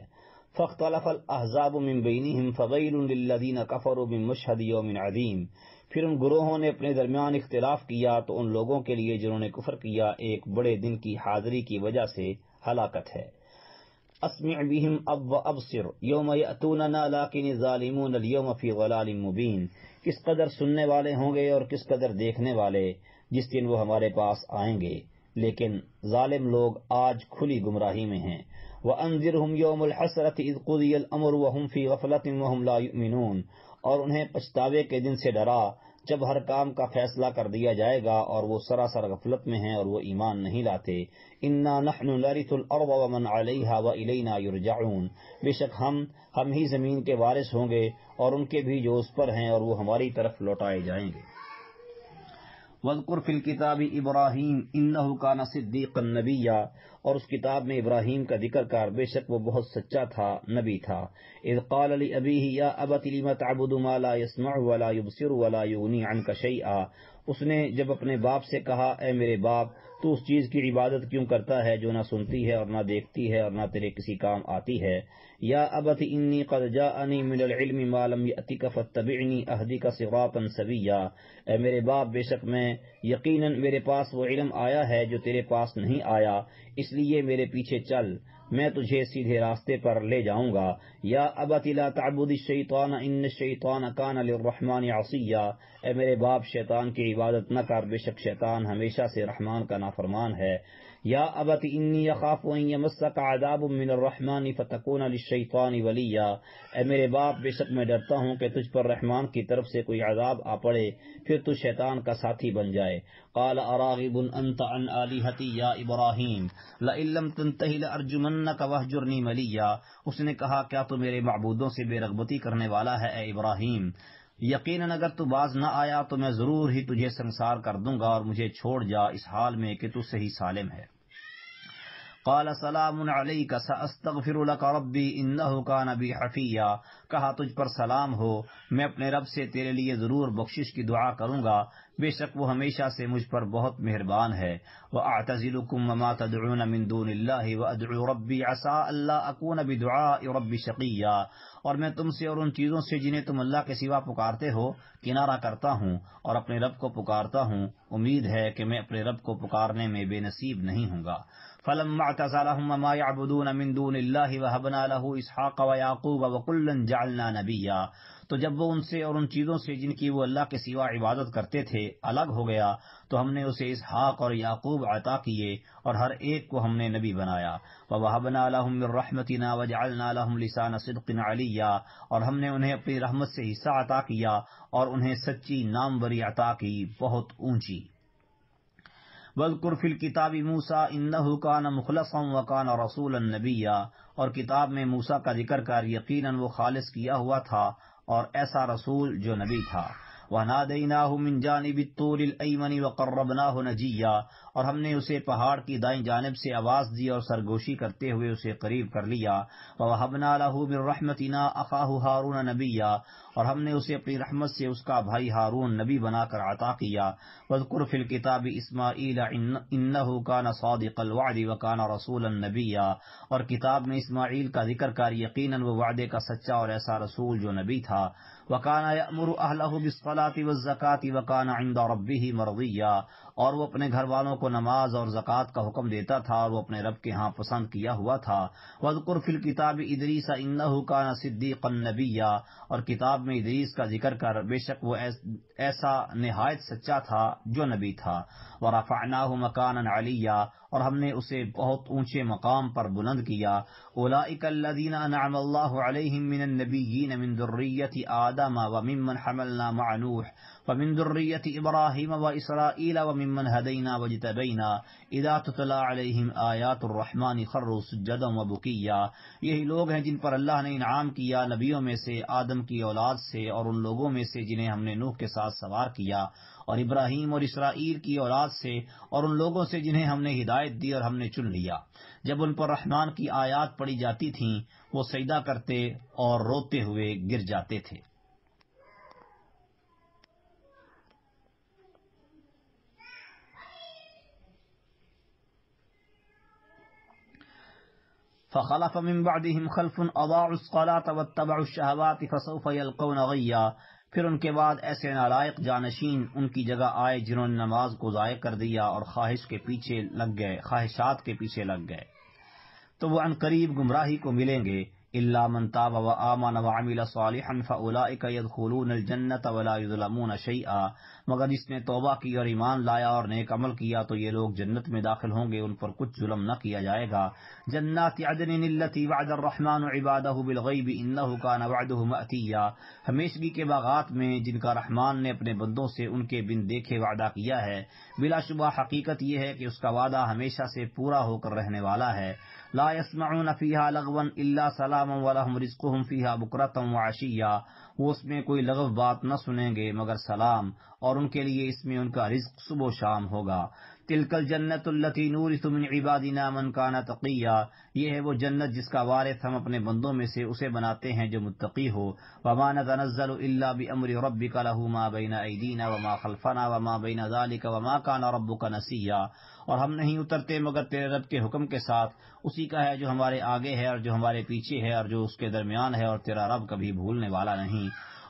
فَاخْتَلَفَ الْأَحْزَابُ مِنْ بَيْنِهِمْ فَوَيْلٌ لِلَّذِينَ كَفَرُوا مِنْ مَشْهَدِ يَوْمٍ عَظِيمٍ، پھر ان گروہوں نے اپنے درمیان اختلاف کیا تو ان لوگوں کے لیے جنہوں نے کفر کیا ایک بڑے دن کی حاضری کی وجہ سے ہلاکت ہے۔ اسمع بهم وابصر یوم یأتوننا لیکن الظالمون اليوم فی ضلال مبین، کس قدر سننے والے ہوں گے اور کس قدر دیکھنے والے جس دن وہ ہمارے پاس آئیں گے، لیکن ظالم لوگ آج کھلی گمراہی میں ہیں۔ وانذرهم یوم الحسرۃ اذ قضی الامر وهم فی غفلۃ وهم لا یؤمنون، اور انہیں پچھتاوے کے دن سے ڈرا جب ہر کام کا فیصلہ کر دیا جائے گا اور وہ سراسر غفلت میں ہیں اور وہ ایمان نہیں لاتے۔ انا نحن نرث الارض ومن علیہا والینا یرجعون، بے شک ہم ہی زمین کے وارث ہوں گے اور ان کے بھی جو اس پر ہیں اور وہ ہماری طرف لوٹائے جائیں گے۔ وَاذْكُرْ فِي الْكِتَابِ إِبْرَاهِيمَ إِنَّهُ كَانَ صِدِّيقًا نَبِيًّا، اور اس کتاب میں ابراہیم کا ذکر کر، بے شک وہ بہت سچا تھا، نبی تھا۔ اذ قال لأبیہ یا ابت لم تعبد ما لا يسمع ولا يبصر ولا یغنی عنک شیئا، اس نے جب اپنے باپ سے کہا اے میرے باپ تو اس چیز کی عبادت کیوں کرتا ہے جو نہ سنتی ہے اور نہ دیکھتی ہے اور نہ تیرے کسی کام آتی ہے۔ یا ابت انی قد جاءنی من العلم ما لم یأتک فاتبعنی اہدک صراطا سویا، اے میرے باپ بے شک میں یقیناً میرے پاس وہ علم آیا ہے جو تیرے پاس نہیں آیا، اس لیے میرے پیچھے چل، میں تجھے سیدھے راستے پر لے جاؤں گا۔ یا ابت لا تعبد الشیطان ان الشیطان کان للرحمن عصیا، اے میرے باپ شیطان کی عبادت نہ کر، بے شک شیطان ہمیشہ سے رحمان کا نافرمان ہے۔ یا ابت انی اخاف ان یمسک عذاب من الرحمن فتکون للشیطان ولیا، اے میرے باپ بے شک میں ڈرتا ہوں کہ تجھ پر رحمان کی طرف سے کوئی عذاب آ پڑے پھر تو شیطان کا ساتھی بن جائے۔ قال اراغب انت عن آلہتی یا ابراہیم لئن لم تنتہی لارجمنک واہجرنی ملیا، اس نے کہا کیا تو میرے معبودوں سے بے رغبتی کرنے والا ہے اے ابراہیم؟ یقیناً اگر تو باز نہ آیا تو میں ضرور ہی تجھے سنسار کر دوں گا اور مجھے چھوڑ جا اس حال میں کہ تو صحیح سالم ہے۔ قال سلام علیک ساستغفر لک ربی انہ کان بی حفیا، کہا تجھ پر سلام ہو، میں اپنے رب سے تیرے لیے ضرور بخشش کی دعا کروں گا، بے شک وہ ہمیشہ سے مجھ پر بہت مہربان ہے۔ وَأَعْتَزِلُكُمْ وَمَا تَدْعُونَ مِن دُونِ اللَّهِ وَأَدْعُو رَبِّي عَسَىٰ أَلَّا أَكُونَ بِدُعَاءِ رَبِّ شَقِيًّا، اور میں تم سے اور ان چیزوں سے جنہیں تم اللہ کے سوا پکارتے ہو کنارہ کرتا ہوں اور اپنے رب کو پکارتا ہوں، امید ہے کہ میں اپنے رب کو پکارنے میں بے نصیب نہیں ہوں گا۔ فَلَمَّا اعْتَزَلَهُمْ وَمَا يَعْبُدُونَ مِن دُونِ اللَّهِ وَهَبْنَا لَهُ إِسْحَاقَ وَيَعْقُوبَ وَكُلًّا جَعَلْنَا نَبِيًّا، تو جب وہ ان سے اور ان چیزوں سے جن کی وہ اللہ کے سوا عبادت کرتے تھے الگ ہو گیا تو ہم نے اسے اسحاق اور یعقوب عطا کیے اور ہر ایک کو ہم نے نبی بنایا۔ وَوَهَبْنَا لَهُم مِّن رَّحْمَتِنَا وَجَعَلْنَا لَهُمْ لِسَانَ صِدْقٍ عَلِيًّا، اور ہم نے انہیں اپنی رحمت سے حصہ عطا کیا اور انہیں سچی ناموری عطا کی بہت اونچی۔ وَاذْكُرْ فِي الْكِتَابِ مُوسَىٰ إِنَّهُ كَانَ مُخْلَصًا وَكَانَ رَسُولًا نَبِيًّا، اور کتاب میں موسیٰ کا ذکر کر یقیناً وہ خالص کیا ہوا تھا اور ایسا رسول جو نبی تھا۔ وَنَادَيْنَاهُ مِن جَانِبِ الطُّورِ الْأَيْمَنِ وَقَرَّبْنَاهُ نَجِيًّا، اور ہم نے اسے پہاڑ کی دائیں جانب سے آواز دی اور سرگوشی کرتے ہوئے اسے قریب کر لیا۔ وَوَهَبْنَا لَهُ مِن رَّحْمَتِنَا أَخَاهُ هَارُونَ نَبِيًّا، اور ہم نے اسے اپنی رحمت سے اس کا بھائی ہارون نبی بنا کر عطا کیا۔ وَاذْكُرْ فِي الْكِتَابِ إِسْمَاعِيلَ إِنَّهُ كَانَ صَادِقَ الْوَعْدِ وَكَانَ رَسُولًا نَبِيًّا، اور کتاب میں اسماعیل کا ذکر کر یقیناً وہ وعدے کا سچا اور ایسا رسول جو نبی تھا۔ وَكَانَ يَأْمُرُ أَهْلَهُ بِالصَّلَاةِ وَالزَّكَاةِ وَكَانَ عِندَ رَبِّهِ مَرْضِيًّا، اور وہ اپنے گھر والوں کو نماز اور زکوٰۃ کا حکم دیتا تھا اور وہ اپنے رب کے ہاں پسند کیا ہوا تھا۔ وَاذْكُرْ فِي الْكِتَابِ إِدْرِيسَ إِنَّهُ كَانَ صِدِّيقًا نَبِيًّا، اور کتاب میں ادریس کا ذکر کر بے شک وہ ایسا نہایت سچا تھا جو نبی تھا۔ وَرَفَعْنَاهُ مَكَانًا عَلِيًّا، اور ہم نے اسے بہت اونچے مقام پر بلند کیا۔ أُولَٰئِكَ الَّذِينَ أَنْعَمَ اللَّهُ عَلَيْهِم مِّنَ النَّبِيِّينَ مِن ذُرِّيَّةِ آدَمَ وَمِمَّنْ حَمَلْنَا مَعَ نُوحٍ وَمِن ذُرِّيَّةِ إِبْرَاهِيمَ وَإِسْرَائِيلَ وَمِمَّنْ هَدَيْنَا وَاجْتَبَيْنَا إِذَا تُتْلَىٰ عَلَيْهِمْ آيَاتُ الرَّحْمَٰنِ خَرُّوا سُجَّدًا وَبُكِيًّا، یہی لوگ ہیں جن پر اللہ نے انعام کیا نبیوں میں سے آدم کی اولاد سے اور ان لوگوں میں سے جنہیں ہم نے نوح کے ساتھ سوار کیا، اور ابراہیم اور اسرائیل کی اولاد سے اور ان لوگوں سے جنہیں ہم نے ہدایت دی اور ہم نے چن لیا۔ جب ان پر رحمان کی آیات پڑھی جاتی تھیں وہ سجدہ کرتے اور روتے ہوئے گر جاتے تھے۔ فخلف من بعدهم خلف اضاعوا الصلاة واتبعوا الشهوات فسوف يلقون غيا، پھر ان کے بعد ایسے نالائق جانشین ان کی جگہ آئے جنہوں نے نماز کو ضائع کر دیا اور خواہشات کے پیچھے لگ گئے تو وہ عن قریب گمراہی کو ملیں گے۔ الا من تاب وآمن وعمل صالحا فاولئک يدخلون الجنة ولا يظلمون شيئا، مگر جس نے توبہ کی اور ایمان لایا اور نیک عمل کیا تو یہ لوگ جنت میں داخل ہوں گے، ان پر کچھ ظلم نہ کیا جائے گا۔ جنات عدن التي وعد الرحمن عباده بالغیب انه كان وعده مأتیا، ہمیشگی کے باغات میں جن کا رحمان نے اپنے بندوں سے ان کے بن دیکھے وعدہ کیا ہے، بلا شبہ حقیقت یہ ہے کہ اس کا وعدہ ہمیشہ سے پورا ہو کر رہنے والا ہے۔ لا يسمعون فيها لغوا الا سلاما ولهم رزقهم فيها بكرة وعشيا، وہ اس میں کوئی لغو بات نہ سنیں گے مگر سلام، اور ان کے لیے اس میں ان کا رزق صبح و شام ہوگا۔ تلک الجنت التي نورث من عبادنا من كان تقيا، یہ ہے وہ جنت جس کا وارث ہم اپنے بندوں میں سے اسے بناتے ہیں جو متقی ہو۔ وما نتنزل الا بامر ربك له ما بين ايدينا وما خلفنا وما بين ذلك وما كان ربك نسيا، اور ہم نہیں اترتے مگر تیرے رب کے حکم کے ساتھ، اسی کا ہے جو ہمارے آگے ہے اور جو ہمارے پیچھے ہے اور جو اس کے درمیان ہے، اور تیرا رب کبھی بھولنے والا نہیں۔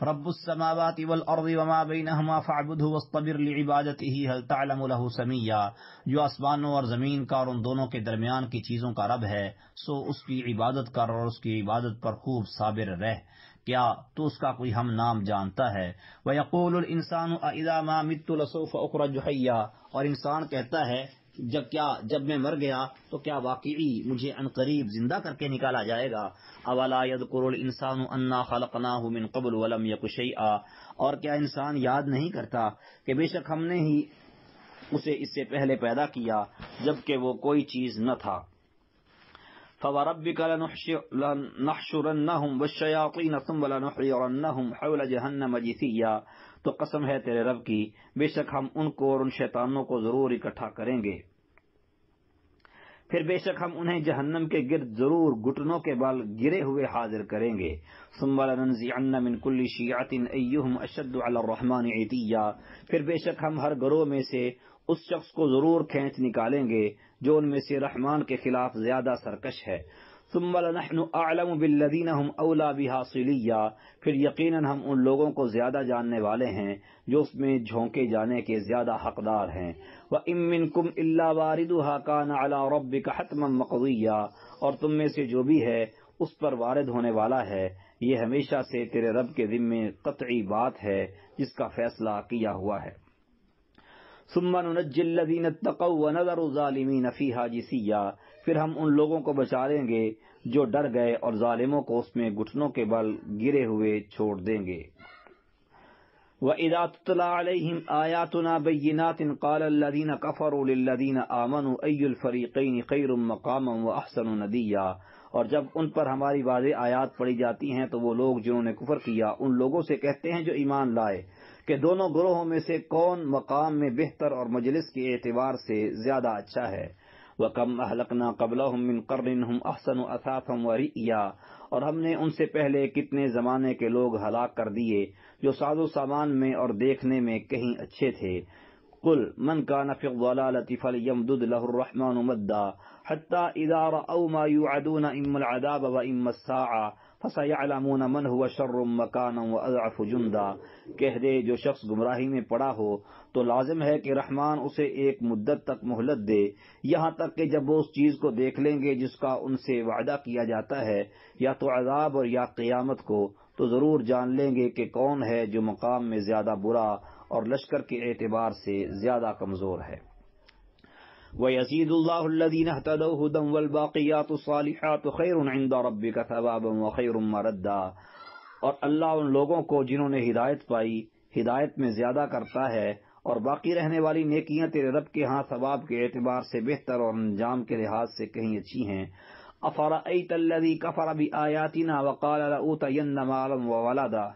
رب السماوات والارض وما بينهما فاعبده واصطبر لعبادته هل تعلم له سميا، جو آسمانوں اور زمین کا اور ان دونوں کے درمیان کی چیزوں کا رب ہے، سو اس کی عبادت کر اور اس کی عبادت پر خوب صابر رہ، کیا تو اس کا کوئی ہم نام جانتا ہے؟ وَيَقُولُ الْإِنسَانُ أَإِذَا مَا مِتُّ لَسَوْفَ أُخْرَجُ حَيًّا، اور انسان کہتا ہے جب میں مر گیا تو کیا واقعی مجھے عنقریب زندہ کر کے نکالا جائے گا؟ اولا یذکر الانسان انا خلقناہ من قبل ولم یک شیئا، اور کیا انسان یاد نہیں کرتا کہ بے شک ہم نے ہی اسے اس سے پہلے پیدا کیا جبکہ وہ کوئی چیز نہ تھا۔ فوربک لنحشرنہم والشیاطین ثم لنحضرنہم حول جہنم جثیا، تو قسم ہے تیرے رب کی، بے شک ہم ان کو اور ان شیطانوں کو ضرور اکٹھا کریں گے، پھر بے شک ہم انہیں جہنم کے گرد ضرور گھٹنوں کے بل گرے ہوئے حاضر کریں گے۔ ثم لننزعن من كل شیعۃ ایہم اشد علی الرحمن عتیا، پھر بے شک ہم ہر گروہ میں سے اس شخص کو ضرور کھینچ نکالیں گے جو ان میں سے رحمان کے خلاف زیادہ سرکش ہے۔ ثم لنحن اعلم بالذین هم اولی بها صلیا، پھر یقیناً ہم ان لوگوں کو زیادہ جاننے والے ہیں جو اس میں جھونکے جانے کے زیادہ حقدار ہیں۔ وَإِن مِّنكُمْ إِلَّا وَارِدُهَا كَانَ عَلَى رَبِّكَ حَتْمًا مَّقْضِيًّا، اور تم میں سے جو بھی ہے اس پر وارد ہونے والا ہے، یہ ہمیشہ سے تیرے رب کے ذمے قطعی بات ہے جس کا فیصلہ کیا ہوا ہے۔ ثم ننجی الذین اتقوا ونذر الظالمین فیہا جثیا، پھر ہم ان لوگوں کو بچا لیں گے جو ڈر گئے اور ظالموں کو اس میں گھٹنوں کے بل گرے ہوئے چھوڑ دیں گے۔ وَإِذَا تُتْلَىٰ عَلَيْهِمْ آيَاتُنَا بَيِّنَاتٍ قَالَ الَّذِينَ كَفَرُوا لِلَّذِينَ آمَنُوا أَيُّ الْفَرِيقَيْنِ خَيْرٌ مَّقَامًا وَأَحْسَنُ نَدِيًّا، اور جب ان پر ہماری واضح آیات پڑھی جاتی ہیں تو وہ لوگ جنہوں نے کفر کیا ان لوگوں سے کہتے ہیں جو ایمان لائے کہ دونوں گروہوں میں سے کون مقام میں بہتر اور مجلس کے اعتبار سے زیادہ اچھا ہے۔ وَكَمْ أَهْلَكْنَا قَبْلَهُمْ مِنْ قَرْنٍ هُمْ أَحْسَنُ أَثَاثًا وَرِئْيًا، اور ہم نے ان سے پہلے کتنے زمانے کے لوگ ہلاک کر دیے جو ساز و سامان میں اور دیکھنے میں کہیں اچھے تھے۔ قُلْ مَنْ كَانَ فِي الضَّلَالَةِ فَلْيَمْدُدْ لَهُ الرَّحْمَٰنُ مَدًّا حَتَّىٰ إِذَا رَأَوْا مَا يُوعَدُونَ إِمَّا الْعَذَابَ وَإِمَّا السَّاعَةَ فَسَيَعْلَمُونَ مَنْ هُوَ شَرٌّ مَّكَانًا وَأَضْعَفُ جُنْدًا، کہہ دے جو شخص گمراہی میں پڑا ہو تو لازم ہے کہ رحمان اسے ایک مدت تک مہلت دے، یہاں تک کہ جب وہ اس چیز کو دیکھ لیں گے جس کا ان سے وعدہ کیا جاتا ہے، یا تو عذاب اور یا قیامت کو، تو ضرور جان لیں گے کہ کون ہے جو مقام میں زیادہ برا اور لشکر کے اعتبار سے زیادہ کمزور ہے۔ وَيَزِيدُ اللَّهُ الَّذِينَ اهْتَدَوْا هُدًى وَالْبَاقِيَاتُ الصَّالِحَاتُ خَيْرٌ عِندَ رَبِّكَ ثَوَابًا وَخَيْرٌ مَّرَدًّا، اور اللہ ان لوگوں کو جنہوں نے ہدایت پائی ہدایت میں زیادہ کرتا ہے، اور باقی رہنے والی نیکیاں تیرے رب کے ہاں ثواب کے اعتبار سے بہتر اور انجام کے لحاظ سے کہیں اچھی ہیں۔ أَفَرَأَيْتَ الَّذِي كَفَرَ بِآيَاتِنَا وَقَالَ لَأُوتَيَنَّ مَالًا وَوَلَدًا،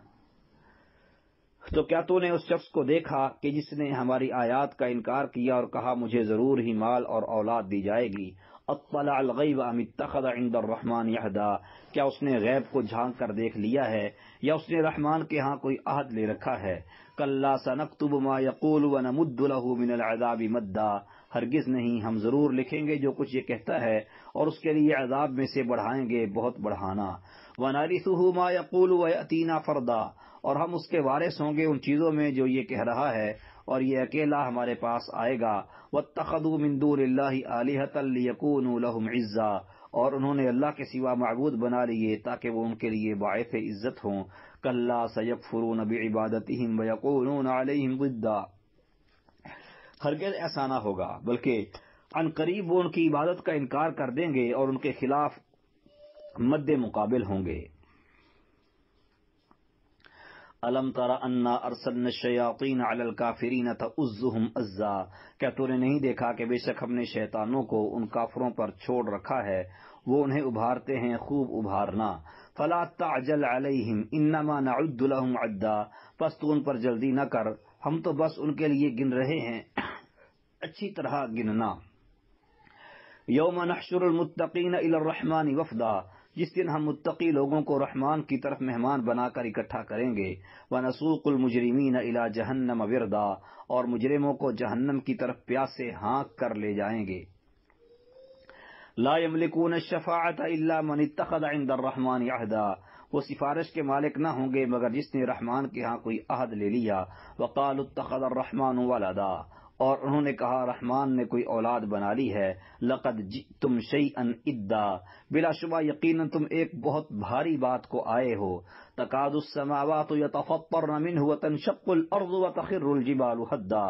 تو کیا تو نے اس شخص کو دیکھا کہ جس نے ہماری آیات کا انکار کیا اور کہا مجھے ضرور ہی مال اور اولاد دی جائے گی؟ اطلع الغیب ام اتخذ عند الرحمن عہدا، کیا اس نے غیب کو جھانک کر دیکھ لیا ہے یا اس نے رحمان کے ہاں کوئی عہد لے رکھا ہے؟ کلا سنکتب ما یقول ونمد له من العذاب مدا، ہرگز نہیں، ہم ضرور لکھیں گے جو کچھ یہ کہتا ہے اور اس کے لیے عذاب میں سے بڑھائیں گے بہت بڑھانا۔ ونرثه ما يقول ويأتينا فردا، اور ہم اس کے وارث ہوں گے ان چیزوں میں جو یہ کہہ رہا ہے اور یہ اکیلا ہمارے پاس آئے گا۔ واتخذوا من دون اللہ آلہۃ لیکونوا لهم عزا، اور انہوں نے اللہ کے سوا معبود بنا لیے تاکہ وہ ان کے لیے باعث عزت ہوں۔ کلا سیکفرون بعبادتہم ویکونون علیہم ضدا، ہرگز ایسا نہ ہوگا بلکہ عن قریب وہ ان کی عبادت کا انکار کر دیں گے اور ان کے خلاف مد مقابل ہوں گے۔ الم تر انا ارسلنا الشیاطین علی الکافرین تؤزهم عزا، کیا تو نے نہیں دیکھا کہ بے شک ہم نے شیطانوں کو ان کافروں پر چھوڑ رکھا ہے، وہ انہیں ابھارتے ہیں خوب ابھارنا۔ فلا تعجل علیہم انما نعد لهم عدا، پس تو ان پر جلدی نہ کر، ہم تو بس ان کے لیے گن رہے ہیں اچھی طرح گننا۔ یوم نحشر المتقین الی الرحمن وفدا، جس دن ہم متقی لوگوں کو رحمان کی طرف مہمان بنا کر اکٹھا کریں گے۔ وَنَسُوقُ الْمُجْرِمِينَ إِلَى جَهَنَّمَ وِرْدًا، اور مجرموں کو جہنم کی طرف پیاسے ہانک کر لے جائیں گے۔ لَا يَمْلِكُونَ الشَّفَاعَةَ إِلَّا مَنِ اتَّخَذَ عِندَ الرَّحْمَنِ عَهْدًا، وہ سفارش کے مالک نہ ہوں گے مگر جس نے رحمان کے ہاں کوئی عہد لے لیا۔ وَقَالُوا اتَّخَذَ الرَّحْمَنُ وَلَدًا، اور انہوں نے کہا رحمان نے کوئی اولاد بنا لی ہے۔ لقد جئتم شیئا ادا، بلا شبہ یقیناً تم ایک بہت بھاری بات کو آئے ہو۔ تکاد السماوات یتفطرن منہ وتنشق الارض وتخر الجبال ہدا،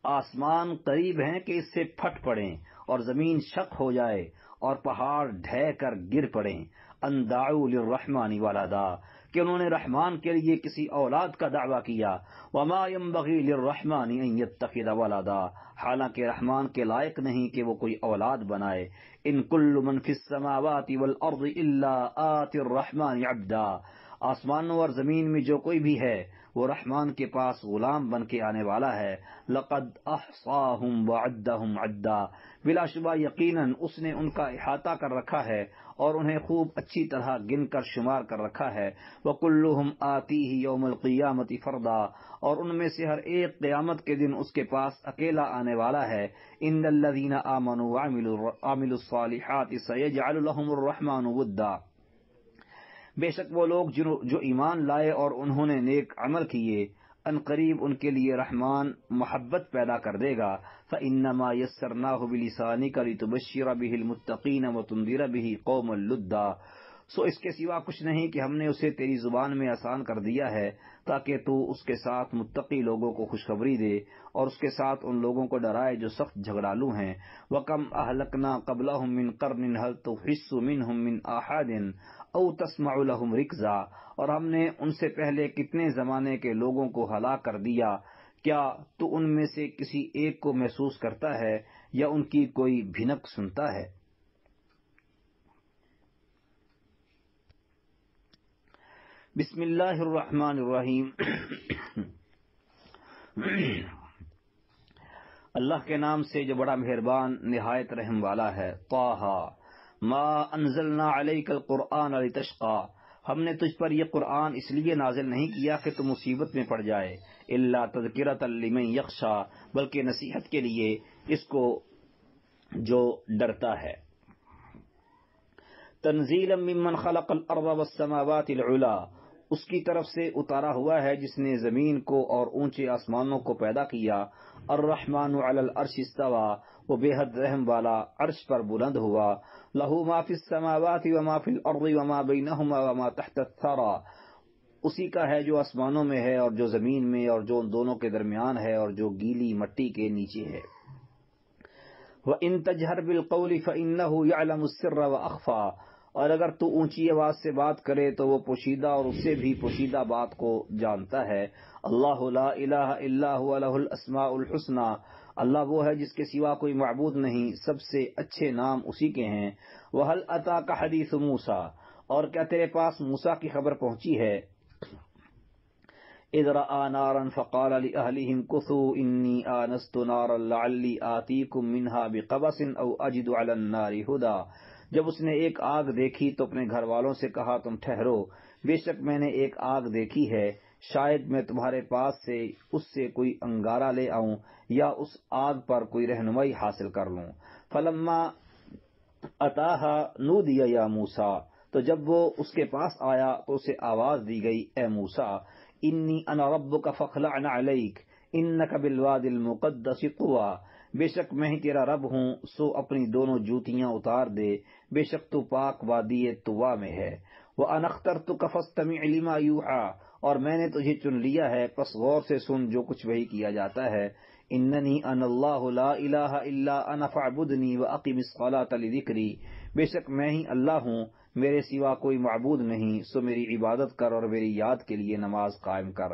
آسمان قریب ہیں کہ اس سے پھٹ پڑیں اور زمین شق ہو جائے اور پہاڑ ڈھہ کر گر پڑیں. ان دعوا للرحمن ولدا، کہ انہوں نے رحمان کے لیے کسی اولاد کا دعویٰ کیا. وما ينبغي للرحمن ان يتخذ ولدا، حالانکہ رحمان کے لائق نہیں کہ وہ کوئی اولاد بنائے. ان كل من في السماوات والارض الا آتي الرحمن عبدا، آسمانوں اور زمین میں جو کوئی بھی ہے وہ رحمان کے پاس غلام بن کے آنے والا ہے. لقد احصاهم وعدهم عدا، بلا شبہ یقیناً اس نے ان کا احاطہ کر رکھا ہے اور انہیں خوب اچھی طرح گن کر شمار کر رکھا ہے. وَكُلُّهُمْ آتِيهِ يَوْمَ الْقِيَامَةِ فَرْدًا، اور ان میں سے ہر ایک قیامت کے دن اس کے پاس اکیلا آنے والا ہے. إِنَّ الَّذِينَ آمَنُوا وَعَمِلُوا الصَّالِحَاتِ سَيَجْعَلُ لَهُمُ الرَّحْمَنُ وُدًّا، بے شک وہ لوگ جو ایمان لائے اور انہوں نے نیک عمل کیے، ان قریب ان کے لیے رحمان محبت پیدا کر دے گا. فَإِنَّمَا يَسَّرْنَاهُ بِلِسَانِكَ لِتُبَشِّرَ بِهِ الْمُتَّقِينَ وَتُنذِرَ بِهِ قَوْمًا لُدًّا، سو اس کے سوا کچھ نہیں کہ ہم نے اسے تیری زبان میں آسان کر دیا ہے تاکہ تو اس کے ساتھ متقی لوگوں کو خوشخبری دے اور اس کے ساتھ ان لوگوں کو ڈرائے جو سخت جھگڑالو ہیں. وَكَمْ أَهْلَكْنَا قَبْلَهُمْ مِنْ قَرْنٍ هَلْ تُحِسُّ مِنْهُمْ مِنْ أَحَدٍ أَوْ تَسْمَعُ لَهُمْ رِكْزًا، اور ہم نے ان سے پہلے کتنے زمانے کے لوگوں کو ہلاک کر دیا، کیا تو ان میں سے کسی ایک کو محسوس کرتا ہے یا ان کی کوئی بھنک سنتا ہے؟ بسم اللہ الرحمن الرحیم. اللہ کے نام سے جو بڑا مہربان نہایت رحم والا ہے. طٰہٰ ما انزلنا علیک القرآن لتشقی، ہم نے تجھ پر یہ قرآن اس لیے نازل نہیں کیا کہ تو مصیبت میں پڑ جائے. الا تذکرۃ لمن یخشی، بلکہ نصیحت کے لیے اس کو جو ڈرتا ہے. تنزیلا ممن خلق الارض والسماوات العلی، اس کی طرف سے اتارا ہوا ہے جس نے زمین کو اور اونچے آسمانوں کو پیدا کیا. الرحمن علی العرش استوى، وہ بے حد رحم والا عرش پر بلند ہوا. لہ ما فی السماوات وما فی الارض وما بینہما وما تحت الثری، اسی کا ہے جو آسمانوں میں ہے اور جو زمین میں اور جو ان دونوں کے درمیان ہے اور جو گیلی مٹی کے نیچے ہے. وَإِن تَجْهَرْ بِالْقَوْلِ فَإِنَّهُ يَعْلَمُ السِّرَّ وَأَخْفَى، اور اگر تو اونچی آواز سے بات کرے تو وہ پوشیدہ اور اس سے بھی پوشیدہ بات کو جانتا ہے. اللہ لا الہ الا هو له الاسماء الحسنى، اللہ وہ ہے جس کے سوا کوئی معبود نہیں، سب سے اچھے نام اسی کے ہیں. وَهَلْ أَتَاكَ حَدِيثُ مُوسَىٰ، اور کیا تیرے پاس موسیٰ کی خبر پہنچی ہے؟ اذ رأى نارا فقال لأهلهم كثوا إني آنست نارا لعلی آتیکم منها بقبس او اجد على النار هدى، جب اس نے ایک آگ دیکھی تو اپنے گھر والوں سے کہا تم ٹھہرو، بے شک میں نے ایک آگ دیکھی ہے، شاید میں تمہارے پاس سے اس سے کوئی انگارہ لے آؤں یا اس آگ پر کوئی رہنمائی حاصل کر لوں. فلما اتاها نودی یا موسیٰ، تو جب وہ اس کے پاس آیا تو اسے آواز دی گئی اے موسیٰ، انی انا ربک فاخلع علیک انک بالوادی المقدس طوی، بے شک میں ہی تیرا رب ہوں سو اپنی دونوں جوتیاں اتار دے، بے شک تو پاک وادی طویٰ میں ہے. وَأَنَا اخْتَرْتُكَ فَاسْتَمِعْ لِمَا يُوحَىٰ، اور میں نے تجھے چن لیا ہے پس غور سے سن جو کچھ وحی کیا جاتا ہے. اننی انا اللہ لا الہ الا انا فاعبدنی واقم الصلاۃ لذکری، بے شک میں ہی اللہ ہوں، میرے سوا کوئی معبود نہیں، سو میری عبادت کر اور میری یاد کے لیے نماز قائم کر.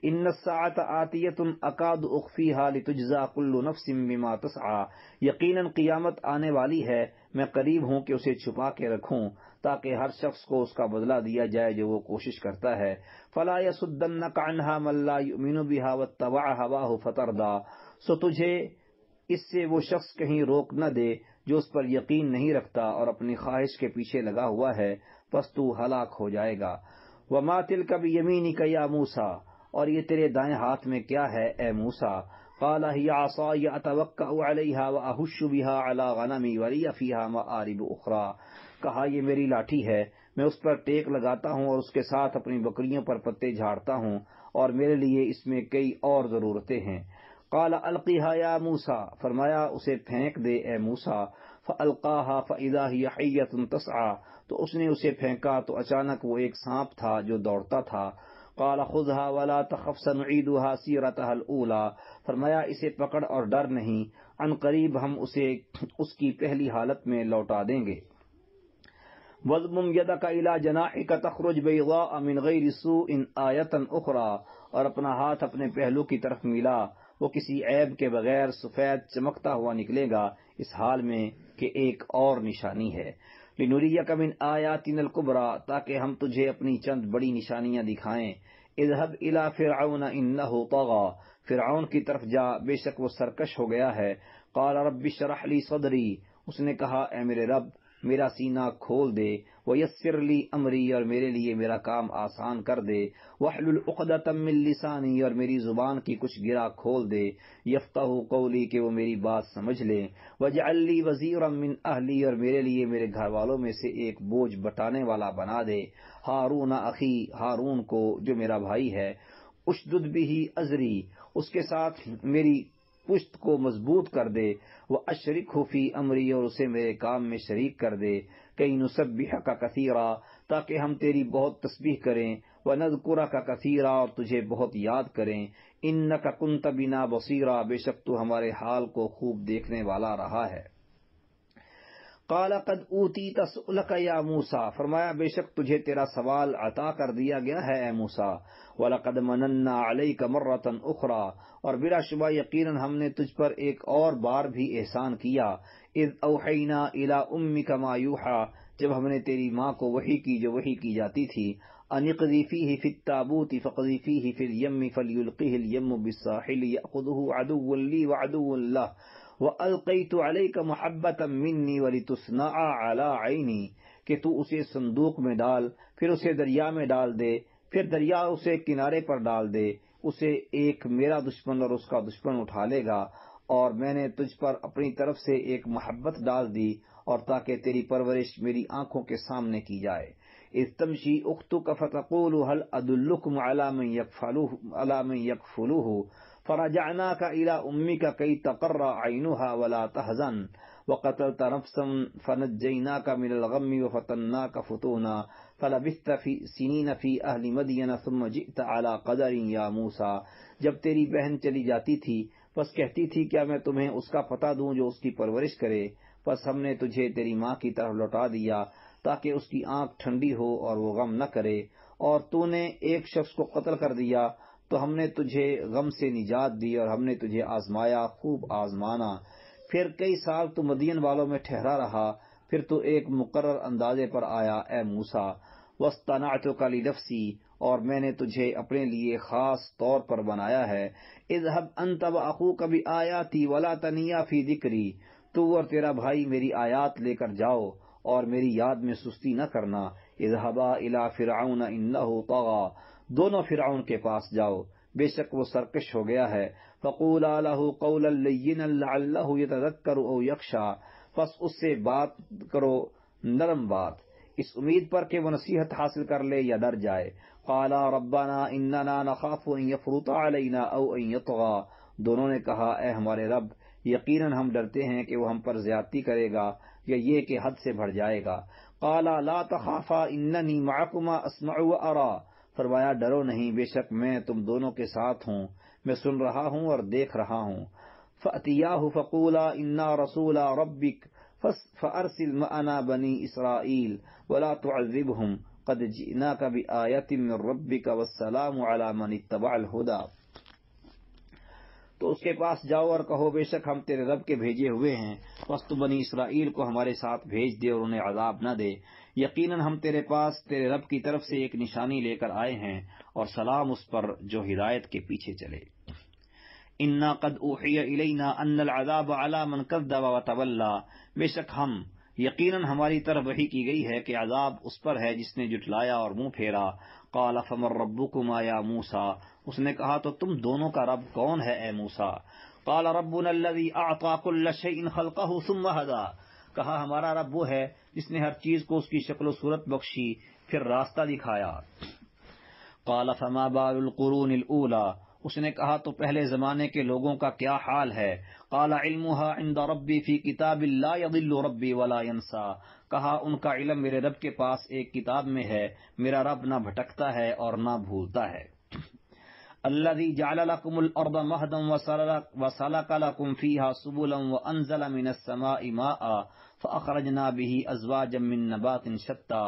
ان الساعۃ آتیۃ اکاد اخفیها لتجزا کل نفس بما تسعی، یقیناً قیامت آنے والی ہے، میں قریب ہوں کہ اسے چھپا کے رکھوں تاکہ ہر شخص کو اس کا بدلہ دیا جائے جو وہ کوشش کرتا ہے. فلا يصدنک عنها من لا یؤمن بها واتبع هواه فتردی، سو تجھے اس سے وہ شخص کہیں روک نہ دے جو اس پر یقین نہیں رکھتا اور اپنی خواہش کے پیچھے لگا ہوا ہے، پس تو ہلاک ہو جائے گا. وما تلک بیمینک یا موسیٰ، اور یہ تیرے دائیں ہاتھ میں کیا ہے اے موسیٰ؟ قال ہی عصای اتوکأ علیہا واہش بها علی غنمی ولی فیہا مآرب اخری، کہا یہ میری لاٹھی ہے، میں اس پر ٹیک لگاتا ہوں اور اس کے ساتھ اپنی بکریوں پر پتے جھاڑتا ہوں اور میرے لیے اس میں کئی اور ضرورتیں ہیں. قال القیہا یا موسیٰ، فرمایا اسے پھینک دے اے موسیٰ. فالقاها فاذا هي حیۃ تسعی، تو اس نے اسے پھینکا تو اچانک وہ ایک سانپ تھا جو دوڑتا تھا. قال خذها ولا تخف سنعيدها سيرتها الاولى، فرمایا اسے پکڑ اور ڈر نہیں، عن قریب ہم اسے اس کی پہلی حالت میں لوٹا دیں گے۔ وَاضْمُمْ يَدَكَ إِلَى جَنَاحِكَ تَخْرُجْ بَيْضَاءَ مِنْ غَيْرِ سُوءٍ آیَةً أُخْرَى، اور اپنا ہاتھ اپنے پہلو کی طرف ملا، وہ کسی عیب کے بغیر سفید چمکتا ہوا نکلے گا، اس حال میں کہ ایک اور نشانی ہے۔ لِنُرِيَكَ مِنْ آيَاتِنَا الْكُبْرَى، تاکہ ہم تجھے اپنی چند بڑی نشانیاں دکھائیں۔ اذهب إلى فرعون إنه طغى، فرعون کی طرف جا، بے شک وہ سرکش ہو گیا ہے۔ قال رب اشرح لي صدری، اس نے کہا اے میرے رب میرا سینہ کھول دے، ویسر لی امری، اور میرے لیے میرا کام آسان کر دے، واحلل عقدۃ من لسانی، اور میری زبان کی کچھ گرا کھول دے، یفقہوا قولی، کہ وہ میری بات سمجھ لیں، واجعل لی وزیرا من اہلی، اور میرے لیے میرے گھر والوں میں سے ایک بوجھ بٹانے والا بنا دے، ہارون اخی، ہارون کو جو میرا بھائی ہے، اشدد بہ ازری، اس کے ساتھ میری پشت کو مضبوط کر دے، واشرکہ فی امری، اور اسے میرے کام میں شریک کر دے، کئی نسبحک کثیرا، تاکہ ہم تیری بہت تسبیح کریں، ونذکرک کثیرا، اور تجھے بہت یاد کریں، انک کنت بنا بصیرا، بے شک تو ہمارے حال کو خوب دیکھنے والا رہا ہے۔ قال قد اوتیت سؤلک یا موسیٰ، فرمایا بے شک تجھے تیرا سوال عطا کر دیا گیا ہے اے موسیٰ، وَلَقَدْ مَنَنَّا عَلَيْكَ مَرَّةً أُخْرَى، اور بلا شبہ یقیناً ہم نے تجھ پر ایک اور بار بھی احسان کیا، اذ اوحینا الی امک ما یوحی، جب ہم نے تیری ماں کو وحی کی جو وحی کی جاتی تھی، ان اقذی فیہ فی التابوت فاقذی فیہ فی الیم فلیلقہ الیم بالساحل یأخذہ عدو لی وعدو لہ، وَأَلْقَيْتُ عَلَيْكَ مَحَبَّةً مِّنِّي وَلِتُصْنَعَ عَلَىٰ عَيْنِي، کہ تو اسے صندوق میں ڈال، پھر اسے دریا میں ڈال دے، پھر دریا اسے کنارے پر ڈال دے، اسے ایک میرا دشمن اور اس کا دشمن اٹھا لے گا، اور میں نے تجھ پر اپنی طرف سے ایک محبت ڈال دی، اور تاکہ تیری پرورش میری آنکھوں کے سامنے کی جائے۔ اذ تمشی اختک فتقول هل ادلکم علی من یکفلوہ فرجعناک الی امک کی تقر عینها ولا تحزن وقتلت نفسا فنجیناک من الغم وفتناک فتونا فلبثت سنین فی اہل مدین ثم جئت علی قدر یا موسیٰ، جب تیری بہن چلی جاتی تھی بس کہتی تھی کیا میں تمہیں اس کا پتہ دوں جو اس کی پرورش کرے، بس ہم نے تجھے تیری ماں کی طرف لوٹا دیا تاکہ اس کی آنکھ ٹھنڈی ہو اور وہ غم نہ کرے، اور تو نے ایک شخص کو قتل کر دیا تو ہم نے تجھے غم سے نجات دی، اور ہم نے تجھے آزمایا، خوب آزمانا، پھر کئی سال تو مدین والوں میں ٹھہرا رہا، پھر تو ایک مقرر اندازے پر آیا اے موسیٰ، واصطنعتک لنفسی، اور میں نے تجھے اپنے لیے خاص طور پر بنایا ہے، اذهب انت واخوک بآیاتی ولا تنیا فی ذکری، تو اور تیرا بھائی میری آیات لے کر جاؤ اور میری یاد میں سستی نہ کرنا، اذهبا الی فرعون انه طغى، دونوں فرعون کے پاس جاؤ بے شک وہ سرکش ہو گیا ہے، فقولا له قولا لینا لعلہ یتذکر او یخشی، پس اس سے بات کرو نرم بات، اس امید پر کہ وہ نصیحت حاصل کر لے یا ڈر جائے۔ قالا ربنا اننا نخاف ان یفرط علینا او ان یطغى، دونوں نے کہا اے ہمارے رب یقیناً ہم ڈرتے ہیں کہ وہ ہم پر زیادتی کرے گا یا یہ کہ حد سے بڑھ جائے گا۔ قالا لا تخافا اننی معکما اسمع وارى، فرمایا ڈرو نہیں بے شک میں تم دونوں کے ساتھ ہوں، میں سن رہا ہوں اور دیکھ رہا ہوں۔ فأتیاہ فقولا انا رسولا ربک فأرسل معنا بنی اسرائیل ولا تعذبهم قد جئناک بآیۃ من ربک والسلام علی من اتبع الہدی، تو اس کے پاس جاؤ اور کہو بے شک ہم تیرے رب کے بھیجے ہوئے ہیں، بس تو بنی اسرائیل کو ہمارے ساتھ بھیج دے اور انہیں عذاب نہ دے، یقیناً ہم تیرے پاس تیرے رب کی طرف سے ایک نشانی لے کر آئے ہیں، اور سلام اس پر جو ہدایت کے پیچھے چلے۔ انا قد اوحی الینا ان العذاب علی من کذب وتولی، بے شک یقیناً ہماری طرف وحی کی گئی ہے کہ عذاب اس پر ہے جس نے جھٹلایا اور منہ پھیرا۔ قال فمن ربکما یا موسیٰ، اس نے کہا تو تم دونوں کا رب کون ہے اے موسیٰ؟ قال ربنا الذی اعطى كل شیء خلقہ ثم ہدی، کہا ہمارا رب وہ ہے جس نے ہر چیز کو اس کی شکل و صورت بخشی پھر راستہ دکھایا۔ قال فما بال القرون الاولی، اس نے کہا تو پہلے زمانے کے لوگوں کا کیا حال ہے؟ قال علمها عند ربی فی کتاب لا یضل ربی ولا ینسا، کہا ان کا علم میرے رب کے پاس ایک کتاب میں ہے، میرا رب نہ بھٹکتا ہے اور نہ بھولتا ہے۔ الذي جعل لكم الارض مهدا وسلك لكم فيها سبلا وانزل من السماء ماء فاخرجنا به ازواجا من نبات شتى،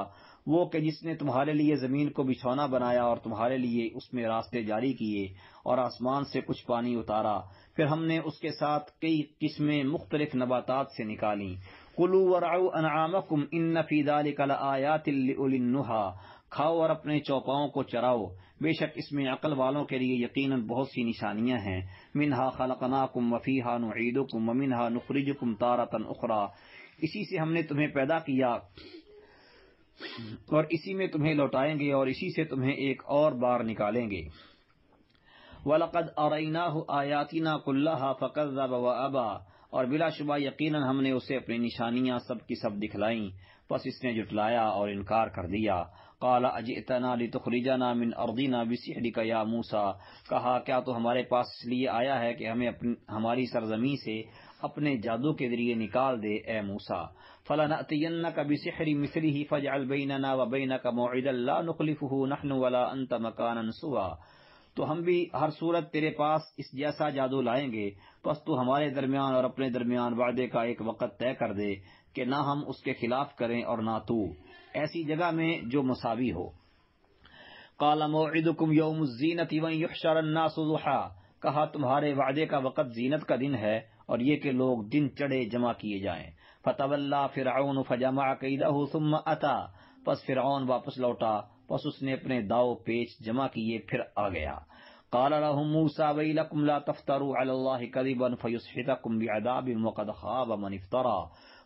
وہ کہ جس نے تمہارے لیے زمین کو بچھونا بنایا اور تمہارے لیے اس میں راستے جاری کیے اور آسمان سے کچھ پانی اتارا، پھر ہم نے اس کے ساتھ کئی قسمیں مختلف نباتات سے نکالیں۔ کلوا ورعوا انعامکم ان فی ذلک لآیات لأولی النہی، کھاؤ اور اپنے چوپاؤں کو چراؤ، بے شک اس میں عقل والوں کے لیے یقیناً بہت سی نشانیاں ہیں۔ منہا خلقناکم وفیہا نعیدکم ومنہا نخرجکم تارۃ اخری، اسی سے ہم نے تمہیں پیدا کیا اور اسی میں تمہیں لوٹائیں گے اور اسی سے تمہیں ایک اور بار نکالیں گے۔ وَلَقَدْ أَرَيْنَاهُ آيَاتِنَا كُلَّهَا فَكَذَّبَ وَأَبَى، اور بلا شبہ یقیناً ہم نے اسے اپنی نشانیاں سب کی سب دکھلائیں، پس اس نے جھٹلایا اور انکار کر دیا۔ قَالَ أَجِئْتَنَا لِتُخْرِجَنَا مِنْ أَرْضِنَا بِسِحْرِكَ يَا مُوسَىٰ، کہا کیا تو ہمارے پاس اس لیے آیا ہے کہ ہمیں ہماری سرزمین سے اپنے جادو کے ذریعے نکال دے اے موسیٰ۔ فَلَنَأْتِيَنَّكَ بِسِحْرٍ مِثْلِهِ فَاجْعَلْ بَيْنَنَا وَبَيْنَكَ مَوْعِدًا لَا نُخْلِفُهُ نَحْنُ وَلَا أَنْتَ مَكَانًا سُوًى، تو ہم بھی ہر صورت تیرے پاس اس جیسا جادو لائیں گے، پس تو ہمارے درمیان اور اپنے درمیان وعدے کا ایک وقت طے کر دے کہ نہ ہم اس کے خلاف کریں اور نہ تو، ایسی جگہ میں جو مساوی ہو۔ قال موعدکم یوم الزینۃ وان یحشر الناس ضحی، کہا تمہارے وعدے کا وقت زینت کا دن ہے اور یہ کہ لوگ دن چڑھے جمع کیے جائیں۔ فتولی فرعون فجمع کیدہ ثم اتی، پس فرعون واپس لوٹا، پس اس نے اپنے داؤ پیچ جمع کیے پھر آ گیا۔ قال لهم موسى ويلكم لا تفتروا على الله كذبا فيسحتكم بعذاب وقد خاب من افترى،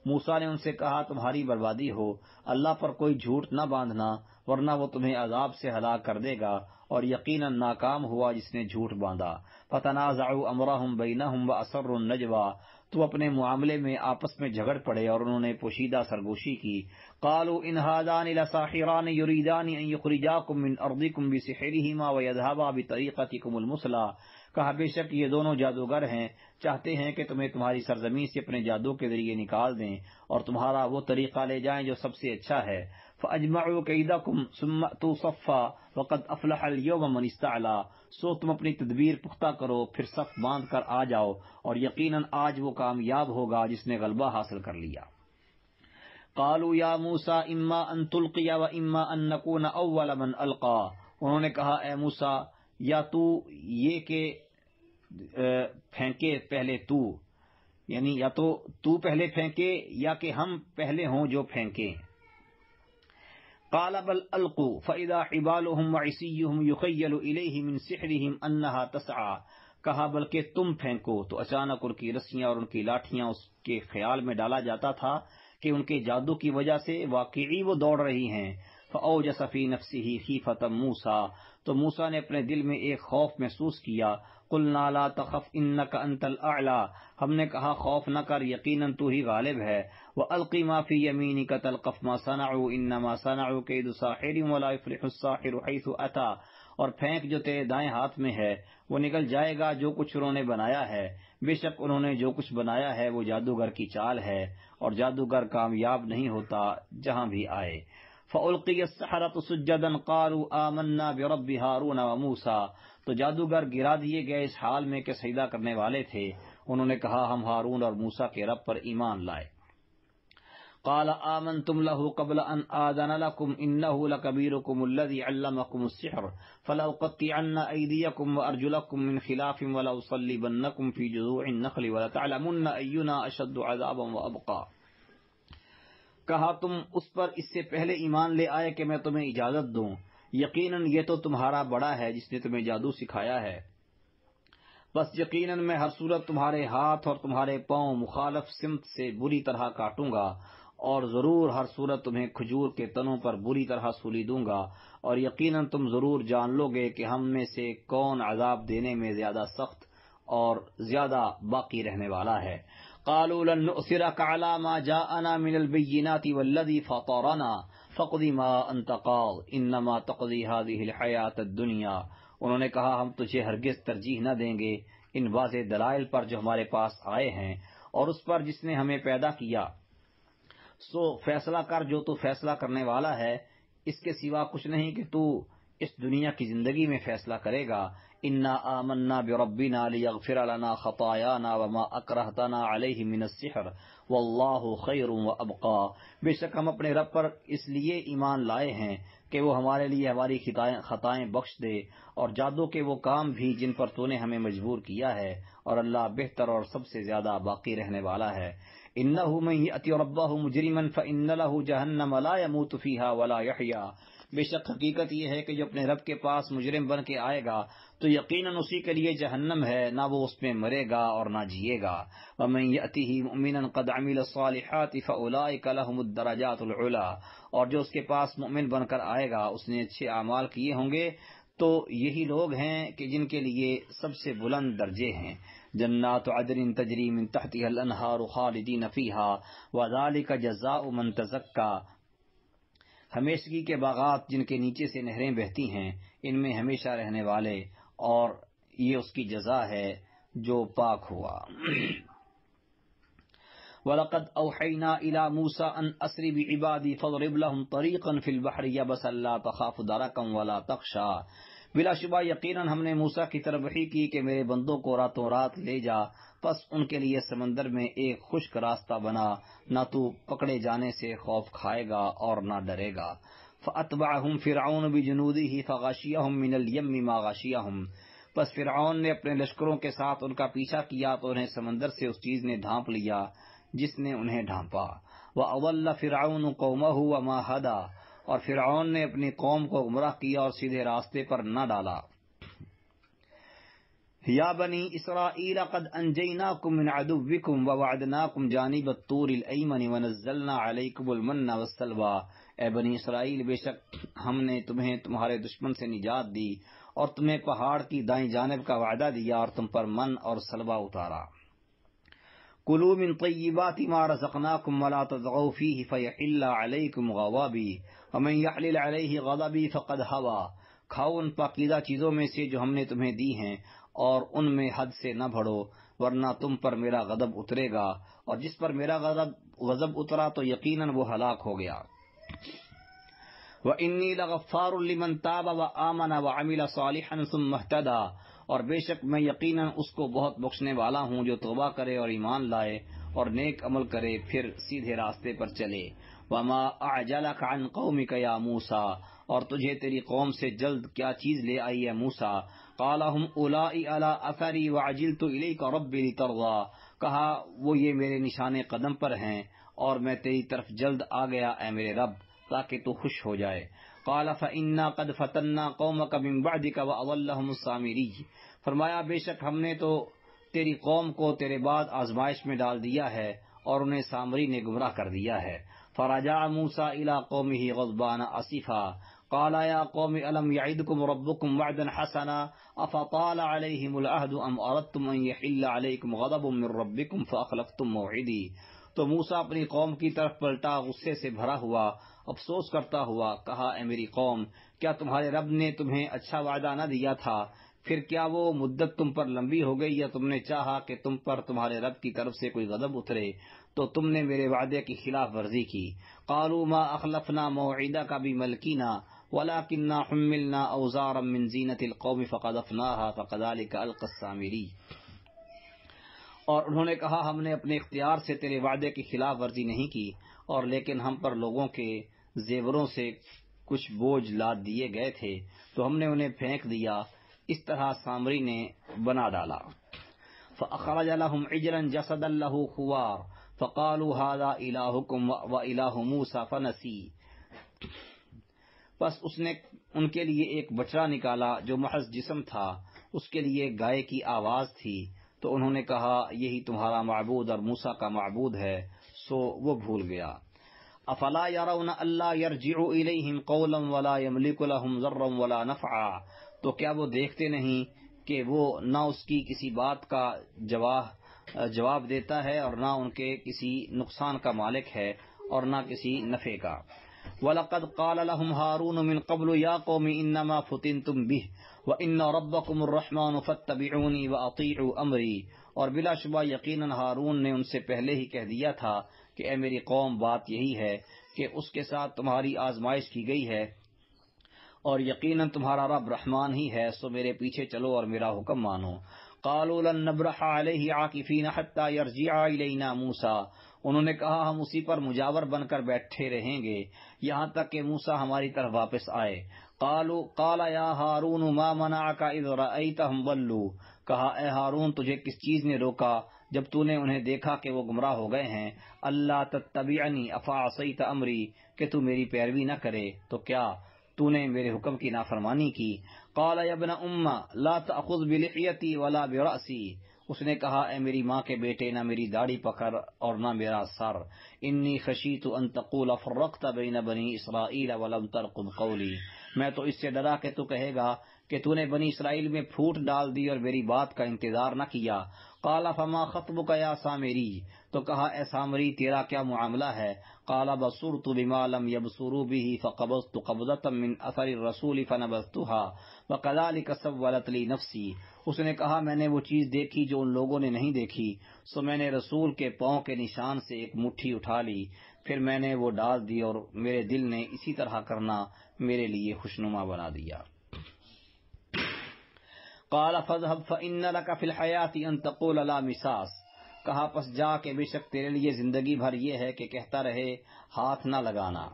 موسیٰ نے ان سے کہا تمہاری بربادی ہو، اللہ پر کوئی جھوٹ نہ باندھنا ورنہ وہ تمہیں عذاب سے ہلاک کر دے گا، اور یقیناً ناکام ہوا جس نے جھوٹ باندھا۔ فتنازعوا امرهم بینہم واسروا النجوى، تو اپنے معاملے میں آپس میں جھگڑ پڑے اور انہوں نے پوشیدہ سرگوشی کی۔ قالوا ان هذان لساحران يريدان ان يخرجاكم من ارضكم بسحرهما ويذهبا بطريقتكم المثلى، کہا بے شک یہ دونوں جادوگر ہیں، چاہتے ہیں کہ تمہیں تمہاری سرزمین سے اپنے جادو کے ذریعے نکال دیں اور تمہارا وہ طریقہ لے جائیں جو سب سے اچھا ہے۔ فَأَجْمَعُوا كَيْدَكُمْ ثُمَّ أْتُوا صَفًّا وَقَدْ أَفْلَحَ الْيَوْمَ مَنِ اسْتَعْلَىٰ، سو تم اپنی تدبیر پختہ کرو پھر صف باندھ کر آ جاؤ، اور یقیناً آج وہ کامیاب ہوگا جس نے غلبہ حاصل کر لیا۔ قالوا یا موسیٰ اما ان تلقی و اما ان نکون اول من القا، انہوں نے کہا اے موسیٰ یا تو یہ کہ پھینکے پہلے تو، یعنی یا تو پہلے پھینکے یا کہ ہم پہلے ہوں جو پھینکیں۔ قال بل القوا فاذا حبالهم وعصيهم يخيل اليه من سحرهم انها تسعى، کہا بلکہ تم پھینکو، تو اچانک ان کی رسیاں اور ان کی لاٹھیاں اس کے خیال میں ڈالا جاتا تھا کہ ان کے جادو کی وجہ سے واقعی وہ دوڑ رہی ہیں۔ فأوجس فی نفسه خیفة موسیٰ، تو موسیٰ نے اپنے دل میں ایک خوف محسوس کیا۔ قلنا لا تخف انک انت الاعلی، ہم نے کہا خوف نہ کر یقیناً تو ہی غالب ہے۔ وَأَلْقِ مَا فِي يَمِينِكَ تَلْقَفْ مَا صَنَعُوا إِنَّمَا صَنَعُوا كَيْدُ سَاحِرٍ وَلَا يُفْلِحُ السَّاحِرُ حَيْثُ أَتَى، اور پھینک جو تیرے دائیں ہاتھ میں ہے، وہ نکل جائے گا جو کچھ انہوں نے بنایا ہے، بے شک انہوں نے جو کچھ بنایا ہے وہ جادوگر کی چال ہے، اور جادوگر کامیاب نہیں ہوتا جہاں بھی آئے۔ فَأُلْقِيَ السَّحَرَةُ سُجَّدًا قَالُوا آمَنَّا بِرَبِّ هَارُونَ وَمُوسَىٰ، تو جادوگر گرا دیے گئے اس حال میں کہ سجدہ کرنے والے تھے، انہوں نے کہا ہم ہارون اور موسیٰ کے رب پر ایمان لائے۔ قال آمنتم له قبل ان آذن لكم انه لكبيركم الذي علمكم السحر فلأقطعن ايديكم وارجلكم من خلاف ولأصلبنكم في جذوع النخل ولتعلمن اينا اشد عذابا وابقى، کہا تم اس پر اس سے پہلے ایمان لے آئے کہ میں تمہیں اجازت دوں، یقیناً یہ تو تمہارا بڑا ہے جس نے تمہیں جادو سکھایا ہے، بس یقیناً میں ہر صورت تمہارے ہاتھ اور تمہارے پاؤں مخالف سمت سے بری طرح کاٹوں گا، اور ضرور ہر صورت تمہیں کھجور کے تنوں پر بری طرح سولی دوں گا، اور یقیناً تم ضرور جان لو گے کہ ہم میں سے کون عذاب دینے میں زیادہ سخت اور زیادہ باقی رہنے والا ہے۔ قالوا لن نؤثرك على ما جاءنا من البينات والذي فطرنا فاقض ما انت قاض انما تقضي هذه الحياة الدنيا انہوں نے کہا ہم تجھے ہرگز ترجیح نہ دیں گے ان واضح دلائل پر جو ہمارے پاس آئے ہیں اور اس پر جس نے ہمیں پیدا کیا، سو فیصلہ کر جو تو فیصلہ کرنے والا ہے، اس کے سوا کچھ نہیں کہ تو اس دنیا کی زندگی میں فیصلہ کرے گا۔ انا آمنا بربنا لیغفر لنا خطایانا وما اکرہتنا علیہ من السحر واللہ خیر وابقا، بے شک ہم اپنے رب پر اس لیے ایمان لائے ہیں کہ وہ ہمارے لیے ہماری خطائیں بخش دے اور جادو کے وہ کام بھی جن پر تو نے ہمیں مجبور کیا ہے، اور اللہ بہتر اور سب سے زیادہ باقی رہنے والا ہے۔ انہ من یأتی ربہ مجرما فإن له جہنم لا يموت فیہا ولا یحیا، بے شک حقیقت یہ ہے کہ جو اپنے رب کے پاس مجرم بن کے آئے گا تو یقیناً اسی کے لیے جہنم ہے، نہ وہ اس میں مرے گا اور نہ جیے گا۔ ومن یأتہ مؤمنا قد عمل الصالحات فاولئک لهم الدرجات العلی، اور جو اس کے پاس مؤمن بن کر آئے گا اس نے اچھے اعمال کیے ہوں گے تو یہی لوگ ہیں کہ جن کے لیے سب سے بلند درجے ہیں۔ جنات عدن تجری من تحتها الانہار خالدین فیہا وذلک جزاء من تزکی، ہمیشگی کے باغات جن کے نیچے سے نہریں بہتی ہیں، ان میں ہمیشہ رہنے والے، اور یہ اس کی جزا ہے جو پاک ہوا۔ وَلَقَدْ أَوْحَيْنَا إِلَى مُوسَىٰ أَنْ أَسْرِ بِعِبَادِي فَاضْرِبْ لَهُمْ طَرِيقًا فِي الْبَحْرِ يَبَسًا لَا تَخَافُ دَرَكًا وَلَا تَخْشَىٰ، بلا شبہ یقیناً ہم نے موسیٰ کی طرف وحی کی کہ میرے بندوں کو راتوں رات لے جا، پس ان کے لیے سمندر میں ایک خشک راستہ بنا، نہ تو پکڑے جانے سے خوف کھائے گا اور نہ ڈرے گا۔ فَأَتْبَعَهُمْ فِرْعَوْنُ بِجُنُودِهِ فَغَشِيَهُمْ مِنَ الْيَمِّ مَا غَشِيَهُمْ، پس فرعون نے اپنے لشکروں کے ساتھ ان کا پیچھا کیا تو انہیں سمندر سے اس چیز نے ڈھانپ لیا جس نے انہیں ڈھانپا۔ وَأَضَلَّ فِرْعَوْنُ قَوْمَهُ وَمَا هَدَىٰ، اور فرعون نے اپنی قوم کو گمراہ کیا اور سیدھے راستے پر نہ ڈالا۔ یا بنی اسرائیل قد انجیناکم من عدوکم ووعدناکم جانب الطور الایمن ونزلنا علیکم المن والسلوی، اے بنی اسرائیل بے شک ہم نے تمہیں تمہارے دشمن سے نجات دی اور تمہیں پہاڑ کی دائیں جانب کا وعدہ دیا اور تم پر من اور سلوہ اتارا۔ کلوا من طیبات ما رزقناکم ولا تطغوا فیہ فیحل علیکم غضبی ومن یحلل علیہ غضبی فقد ھوی، کھاؤ ان پاکیزہ چیزوں میں سے جو ہم نے تمہیں دی ہیں اور ان میں حد سے نہ بڑھو، ورنہ تم پر میرا غضب اترے گا، اور جس پر میرا غضب اترا تو یقیناً وہ ہلاک ہو گیا۔ وَإِنِّي لَغَفَّارٌ لِمَن تَابَ وَآمَنَ وَعَمِلَ صَالِحًا ثُمَّ اهْتَدَىٰ، اور بے شک میں یقیناً اس کو بہت بخشنے والا ہوں جو توبہ کرے اور ایمان لائے اور نیک عمل کرے پھر سیدھے راستے پر چلے۔ وَمَا أَعْجَلَكَ عَنْ قَوْمِكَ يَا مُوسَىٰ، اور تجھے تیری قوم سے جلد کیا چیز لے آئی ہے موسیٰ۔ قَالَ هُمْ أُولَٰئِ عَلَىٰ أَثَرِي وَعَجِلْتُ إِلَيْكَ رَبِّ لِتَرْضَىٰ، کہا وہ یہ میرے نشان قدم پر ہیں اور میں تیری طرف جلد آ گیا اے میرے رب تاکہ تو خوش ہو جائے۔ قَالَ فَإِنَّا قَدْ فَتَنَّا قَوْمَكَ مِن بَعْدِكَ وَأَضَلَّهُمُ السَّامِرِيُّ، فرمایا بے شک ہم نے تو تیری قوم کو تیرے بعد آزمائش میں ڈال دیا ہے اور انہیں سامری نے گمراہ کر دیا ہے۔ فَرَجَعَ مُوسَىٰ إِلَىٰ قَوْمِهِ غَضْبَانَ أَسِفًا قَالَ يَا قَوْمِ أَلَمْ يَعِدْكُمْ رَبُّكُمْ وَعْدًا حَسَنًا أَفَطَالَ عَلَيْهِمُ الْعَهْدُ أَمْ أَرَدتُّمْ أَن يَحِلَّ عَلَيْكُمْ غَضَبٌ مِّن رَّبِّكُمْ فَأَخْلَفْتُمْ مَوْعِدِي، تو موسیٰ اپنی قوم کی طرف پلٹا غصے سے بھرا ہوا، افسوس کرتا ہوا، کہا اے میری قوم کیا تمہارے رب نے تمہیں اچھا وعدہ نہ دیا تھا؟ پھر کیا وہ مدت تم پر لمبی ہو گئی یا تم نے چاہا کہ تم پر تمہارے رب کی طرف سے کوئی غضب اترے تو تم نے میرے وعدے کی خلاف ورزی کی؟ قالوا ما اخلفنا موعدك بملكنا ولكننا حملنا اوزارا من زینة القوم فقذفناها فكذلك القى السامری، اور انہوں نے کہا ہم نے اپنے اختیار سے تیرے وعدے کی خلاف ورزی نہیں کی، اور لیکن ہم پر لوگوں کے زیوروں سے کچھ بوجھ لاد دیے گئے تھے تو ہم نے انہیں پھینک دیا، اس طرح سامری نے بنا ڈالا۔ فأخرج لهم عجلا جسدا له خوار فقالوا هذا إلهكم وإله موسى فنسي، پس اس نے ان کے لیے ایک بچڑا نکالا جو محض جسم تھا، اس کے لیے گائے کی آواز تھی، تو انہوں نے کہا یہی تمہارا معبود اور موسیٰ کا معبود ہے، سو وہ بھول گیا۔ افلا يرون الا يرجع اليهم قولا ولا يملك لهم ضرا ولا نفعا، تو کیا وہ دیکھتے نہیں کہ وہ نہ اس کی کسی بات کا جواب دیتا ہے اور نہ ان کے کسی نقصان کا مالک ہے اور نہ کسی نفع کا۔ وَلَقَدْ قَالَ لَهُمْ هَارُونُ مِنْ قَبْلُ يَا قَوْمِ إِنَّمَا فُتِنْتُمْ بِهِ وَإِنَّ رَبَّكُمُ الرَّحْمَنُ فَاتَّبِعُونِي وَأَطِيعُوا أَمْرِي، اور بلا شبہ یقیناً ہارون نے ان سے پہلے ہی کہہ دیا تھا کہ اے میری قوم، بات یہی ہے کہ اس کے ساتھ تمہاری آزمائش کی گئی ہے، اور یقیناً تمہارا رب رحمان ہی ہے، سو میرے پیچھے چلو اور میرا حکم مانو۔ قالوا لن نبرح علیہ عاکفین حتی یرجع الینا موسیٰ، انہوں نے کہا ہم اسی پر مجاور بن کر بیٹھے رہیں گے یہاں تک کہ موسیٰ ہماری طرف واپس آئے۔ قال یا ہارون ما منعک اذ رأیتہم ضلوا، کہا اے ہارون تجھے کس چیز نے روکا جب تو نے انہیں دیکھا کہ وہ گمراہ ہو گئے ہیں؟ اللہ تتبعنی افعصیت امری، کہ تو میری پیروی نہ کرے تو کیا تو نے میرے حکم کی نافرمانی کی؟ قال یا ابن ام لا تأخذ بلحیتی ولا برأسی، اس نے کہا اے میری ماں کے بیٹے، نہ میری داڑھی پکڑ اور نہ میرا سر، انی خشیت ان تقول فرقت بین بنی اسرائیل ولم ترقب قولی، میں تو اس سے ڈرا کہ تو کہے گا کہ تو نے بنی اسرائیل میں پھوٹ ڈال دی اور میری بات کا انتظار نہ کیا۔ قال فما خطبک یا سامری، تو کہا اے سامری تیرا کیا معاملہ ہے؟ قال بصرت بما لم يبصروا به فقبضت قبضة من اثر الرسول فنبذتها وكذلك سولت لي نفسی، اس نے کہا میں نے وہ چیز دیکھی جو ان لوگوں نے نہیں دیکھی، سو میں نے رسول کے پاؤں کے نشان سے ایک مٹھی اٹھا لی، پھر میں نے وہ ڈال دی اور میرے دل نے اسی طرح کرنا میرے لیے خوشنما بنا دیا۔ قال فاذهب فإن لك في الحياة أن تقول لا مساس، کہا پس جا کہ بے شک تیرے لیے زندگی بھر یہ ہے کہ کہتا رہے ہاتھ نہ لگانا۔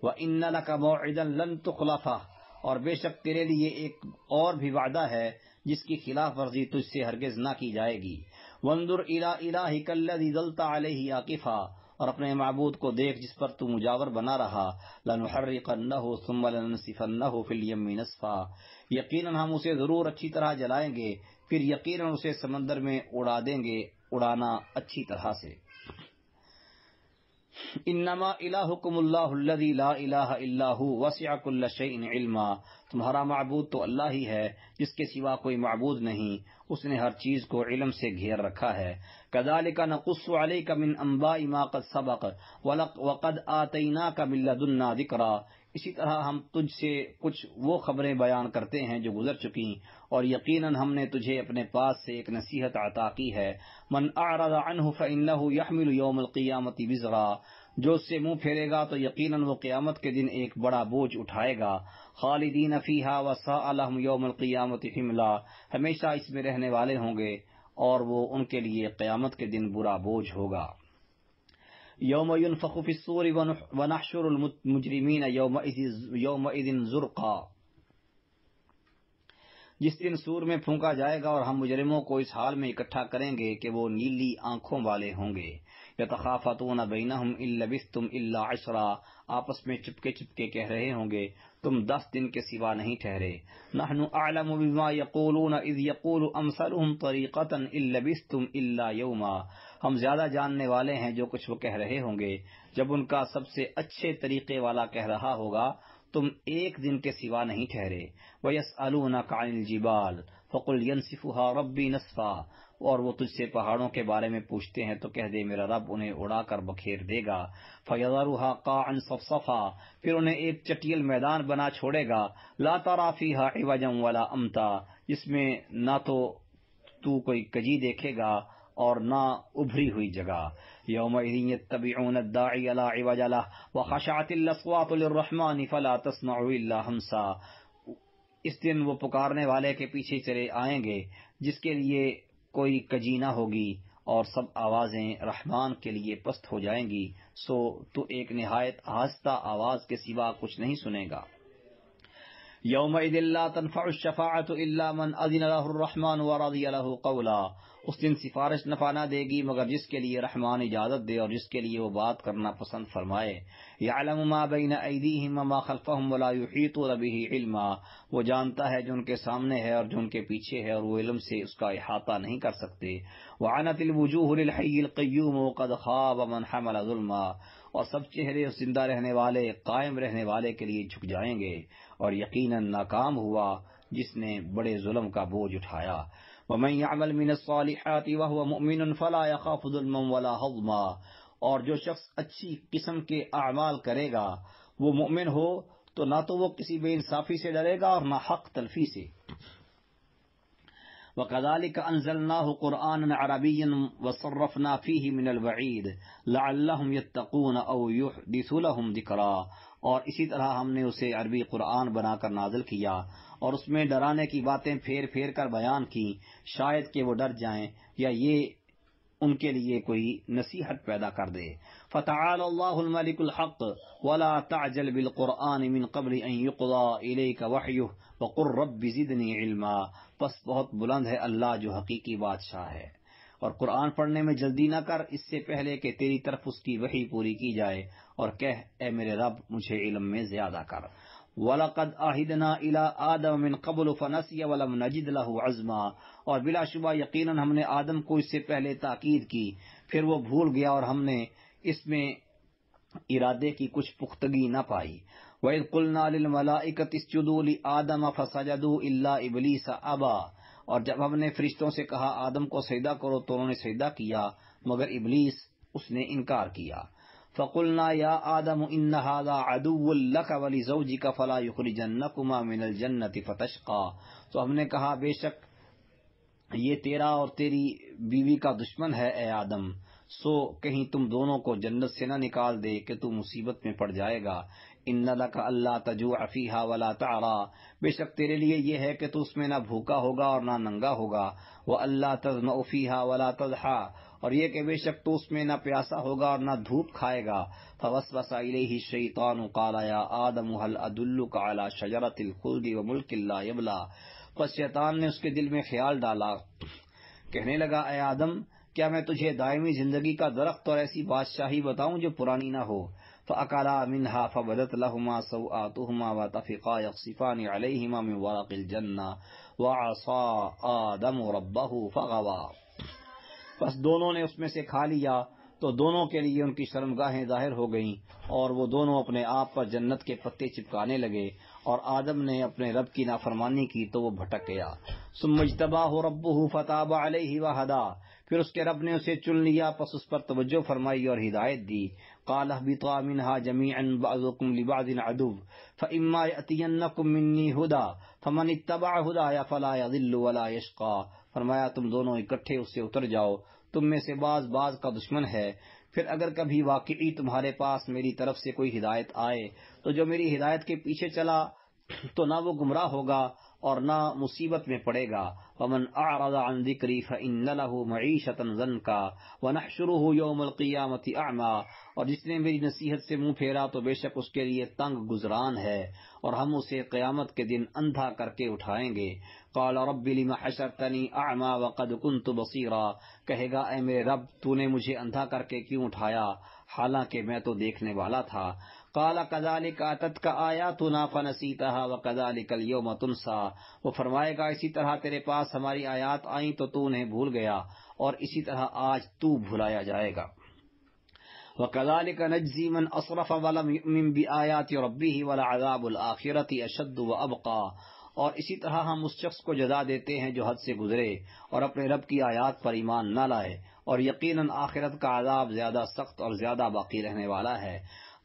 وَإِنَّ لَكَ مَوْعِدًا لَن تُخْلَفَهُ، اور بے شک تیرے لیے ایک اور بھی وعدہ ہے جس کی خلاف ورزی تجھ سے ہرگز نہ کی جائے گی۔ وَانظُرْ إِلَىٰ إِلَٰهِكَ الَّذِي ظَلْتَ عَلَيْهِ عَاكِفًا، اور اپنے معبود کو دیکھ جس پر تو مجاور بنا رہا۔ لَنُحَرِّقَنَّهُ ثُمَّ لَنَنسِفَنَّهُ فِي الْيَمِّ نَسْفًا، یقیناً ہم اسے ضرور اچھی طرح جلائیں گے، پھر یقیناً اسے سمندر میں اڑا دیں گے، اڑانا اچھی طرح سے۔ انما الہکم اللہ الذی لا الہ الا ھو وسع کل شیء علما، تمہارا معبود تو اللہ ہی ہے جس کے سوا کوئی معبود نہیں، اس نے ہر چیز کو علم سے گھیر رکھا ہے۔ کذالک نقص علیک من انباء ما قد سبق وقد آتیناک من لدنا ذکرا، اسی طرح ہم تجھ سے کچھ وہ خبریں بیان کرتے ہیں جو گزر چکیں، اور یقیناً ہم نے تجھے اپنے پاس سے ایک نصیحت عطا کی ہے۔ من اعرض عنہ فإنہ یحمل یوم القیامۃ وزرا، جو اس سے منہ پھیرے گا تو یقیناً وہ قیامت کے دن ایک بڑا بوجھ اٹھائے گا۔ خالدین فیہا وساء لہم یوم القیامۃ حملا، ہمیشہ اس میں رہنے والے ہوں گے اور وہ ان کے لیے قیامت کے دن برا بوجھ ہوگا۔ یوم ینفخ فی الصور ونحشر المجرمین یومئذ زرقا، جس دن سور میں پھونکا جائے گا اور ہم مجرموں کو اس حال میں اکٹھا کریں گے کہ وہ نیلی آنکھوں والے ہوں گے۔ یتخافتون بینہم ان لبثتم الا عشرا، آپس میں چپکے چپکے کہہ رہے ہوں گے تم 10 دن کے سوا نہیں ٹھہرے۔ نحن اعلم بما یقولون اذ یقول امثلهم طریقۃ ان لبثتم الا یوما، ہم زیادہ جاننے والے ہیں جو کچھ وہ کہہ رہے ہوں گے جب ان کا سب سے اچھے طریقے والا کہہ رہا ہوگا تم ایک دن کے سوا نہیں ٹھہرے۔ وَيَسْأَلُونَكَ عَنِ الْجِبَالِ فَقُلْ يَنْسِفُهَا رَبِّي نَسْفًا، اور وہ تجھ سے پہاڑوں کے بارے میں پوچھتے ہیں تو کہہ دے میرا رب انہیں اڑا کر بکھیر دے گا۔ فَيَذَرُهَا قَاعًا صَفْصَفًا، پھر انہیں ایک چٹیل میدان بنا چھوڑے گا۔ لَا تَرَىٰ فِيهَا عِوَجًا وَلَا أَمْتًا، جس میں نہ تو کوئی کجی دیکھے گا اور نہ ابھری ہوئی جگہ۔ یومئذ یتبعون الداعی لا عوج لہ وخشعت الاصوات للرحمن فلا تسمع الا ہمسا، اس دن وہ پکارنے والے کے پیچھے چلے آئیں گے جس کے لیے کوئی کجی نہ ہوگی اور سب آوازیں رحمان کے لیے پست ہو جائیں گی، سو تو ایک نہایت آہستہ آواز کے سوا کچھ نہیں سنے گا۔ یومئذ لا تنفع الشفاعۃ الا من اذن له الرحمن ورضی له قولا، اس دن سفارش نفع نہ دے گی مگر جس کے لیے رحمان اجازت دے اور جس کے لیے وہ بات کرنا پسند فرمائے۔ یعلم ما بین ایدیہم وما خلفہم ولا یحیطون بہ علما، وہ جانتا ہے جو ان کے سامنے ہے اور جو ان کے پیچھے ہے اور وہ علم سے اس کا احاطہ نہیں کر سکتے۔ وعنت الوجوہ للحی القیوم وقد خاب من حمل ظلما، اور سب چہرے اس زندہ رہنے والے قائم رہنے والے کے لیے جھک جائیں گے اور یقیناً ناکام ہوا جس نے بڑے ظلم کا بوجھ اٹھایا۔ ومن يعمل من الصالحات وهو مؤمن فلا يخاف ظلما ولا هضما، اور جو شخص اچھی قسم کے اعمال کرے گا وہ مومن ہو تو نہ تو وہ کسی بے انصافی سے ڈرے گا اور نہ حق تلفی سے۔ وَكَذَلِكَ أَنزَلْنَاهُ قُرْآنًا عَرَبِيًّا وَصَرَّفْنَا فِيهِ مِنَ الْوَعِيدِ لَعَلَّهُمْ يَتَّقُونَ أَوْ يُحْدِثُ لَهُمْ ذِكْرًا، اور اسی طرح ہم نے اسے عربی قرآن بنا کر نازل کیا اور اس میں ڈرانے کی باتیں پھیر پھیر کر بیان کی، شاید کہ وہ ڈر جائیں یا یہ ان کے لیے کوئی نصیحت پیدا کر دے۔ فَتَعَالَى اللَّهُ الْمَلِكُ الْحَقُّ وَلَا تَعْجَلْ بِالْقُرْآنِ مِنْ قَبْلِ أَنْ يُقْضَى إِلَيْكَ وَحْيُهُ وَقُلْ رَبِّ زِدْنِي عِلْمًا، پس بہت بلند ہے اللہ جو حقیقی بادشاہ ہے، اور قرآن پڑھنے میں جلدی نہ کر اس سے پہلے کہ تیری طرف اس کی وحی پوری کی جائے، اور کہہ اے میرے رب مجھے علم میں زیادہ کر۔ وَلَقَدْ عَهِدْنَا إِلَىٰ آدَمَ مِنْ قَبْلُ فَنَسِيَ وَلَمْ نَجِدْ لَهُ عَزْمًا، اور بلا شبہ یقیناً ہم نے آدم کو اس سے پہلے تاکید کی، پھر وہ بھول گیا اور ہم نے اس میں ارادے کی کچھ پختگی نہ پائی۔ وَإِذْ قُلْنَا لِلْمَلَائِكَةِ اسْجُدُوا لِآدَمَ فَسَجَدُوا إِلَّا إِبْلِيسَ أَبَىٰ، اور جب ہم نے فرشتوں سے کہا آدم کو سجدہ کرو تو انہوں نے سجدہ کیا مگر ابلیس اس نے انکار کیا۔ فَقُلْنَا يَا آدَمُ إِنَّ هَٰذَا عَدُوٌّ لَّكَ وَلِزَوْجِكَ فَلَا يُخْرِجَنَّكُمَا مِنَ الْجَنَّةِ فَتَشْقَىٰ، تو ہم نے کہا بے شک یہ تیرا اور تیری بیوی کا دشمن ہے اے آدم، سو کہیں تم دونوں کو جنت سے نہ نکال دے کہ تو مصیبت میں پڑ جائے گا۔ ان لک الا تجوع فیہا ولا تعرا، بے شک تیرے لیے یہ ہے کہ تو اس میں نہ بھوکا ہوگا اور نہ ننگا ہوگا۔ والا تظمأ فیہا ولا تضحا، اور یہ کہ بے شک تو اس میں نہ پیاسا ہوگا اور نہ دھوپ کھائے گا۔ فوسوس الیہ الشیطان قال یا آدم هل ادلک علی شجرۃ الخلد وملک لا یبلی، پس شیطان نے اس کے دل میں خیال ڈالا، کہنے لگا اے آدم کیا میں تجھے دائمی زندگی کا درخت اور ایسی بادشاہی بتاؤں جو پرانی نہ ہو؟ فَأَكَلَا مِنْهَا فَبَدَتْ لَهُمَا سَوْآتُهُمَا وَطَفِقَا يَخْصِفَانِ عَلَيْهِمَا مِنْ وَرَقِ الْجَنَّةِ وَعَصَىٰ آدَمُ رَبَّهُ فَغَوَىٰ، پس دونوں نے اس میں سے کھا لیا تو دونوں کے لیے ان کی شرمگاہیں ظاہر ہو گئیں، اور وہ دونوں اپنے آپ پر جنت کے پتے چپکانے لگے، اور آدم نے اپنے رب کی نافرمانی کی تو وہ بھٹک گیا۔ ثم اجتباہ ربہ فتاب علیہ وہدی، پھر اس کے رب نے اسے چن لیا پس اس پر توجہ فرمائی اور ہدایت دی۔ قال اہبطا منہا جمیعا بعضکم لبعض عدو فاما یأتینکم منی ہدی فمن اتبع ہدای فلا یضل ولا یشقی، فرمایا تم دونوں اکٹھے اس سے اتر جاؤ، تم میں سے بعض کا دشمن ہے، پھر اگر کبھی واقعی تمہارے پاس میری طرف سے کوئی ہدایت آئے تو جو میری ہدایت کے پیچھے چلا تو نہ وہ گمراہ ہوگا اور نہ مصیبت میں پڑے گا۔ ومن اعرض عن ذکری فان له معیشۃ ضنکا ونحشره یوم القیامۃ اعمی، اور جس نے میری نصیحت سے منہ پھیرا تو بے شک اس کے لیے تنگ گزران ہے، اور ہم اسے قیامت کے دن اندھا کر کے اٹھائیں گے۔ قال رب لم حشرتنی اعمی وقد كنت بصیرا، کہے گا اے میرے رب تو نے مجھے اندھا کر کے کیوں اٹھایا حالانکہ میں تو دیکھنے والا تھا۔ قال كذلك اتتك آیاتنا فنسیتها وكذلك اليوم تنسى، وہ فرمائے گا اسی طرح تیرے پاس ہماری آیات آئیں تو انہیں بھول گیا، اور اسی طرح آج تو بھلایا جائے گا۔ وَكَذَلِكَ نَجْزِي مَنْ أَسْرَفَ وَلَمْ يُؤْمِنْ بِآيَاتِ رَبِّهِ وَلَعَذَابُ الْآخِرَةِ أَشَدُّ وَأَبْقَىٰ، اور اسی طرح ہم اس شخص کو جزا دیتے ہیں جو حد سے گزرے اور اپنے رب کی آیات پر ایمان نہ لائے، اور یقیناً آخرت کا عذاب زیادہ سخت اور زیادہ باقی رہنے والا ہے۔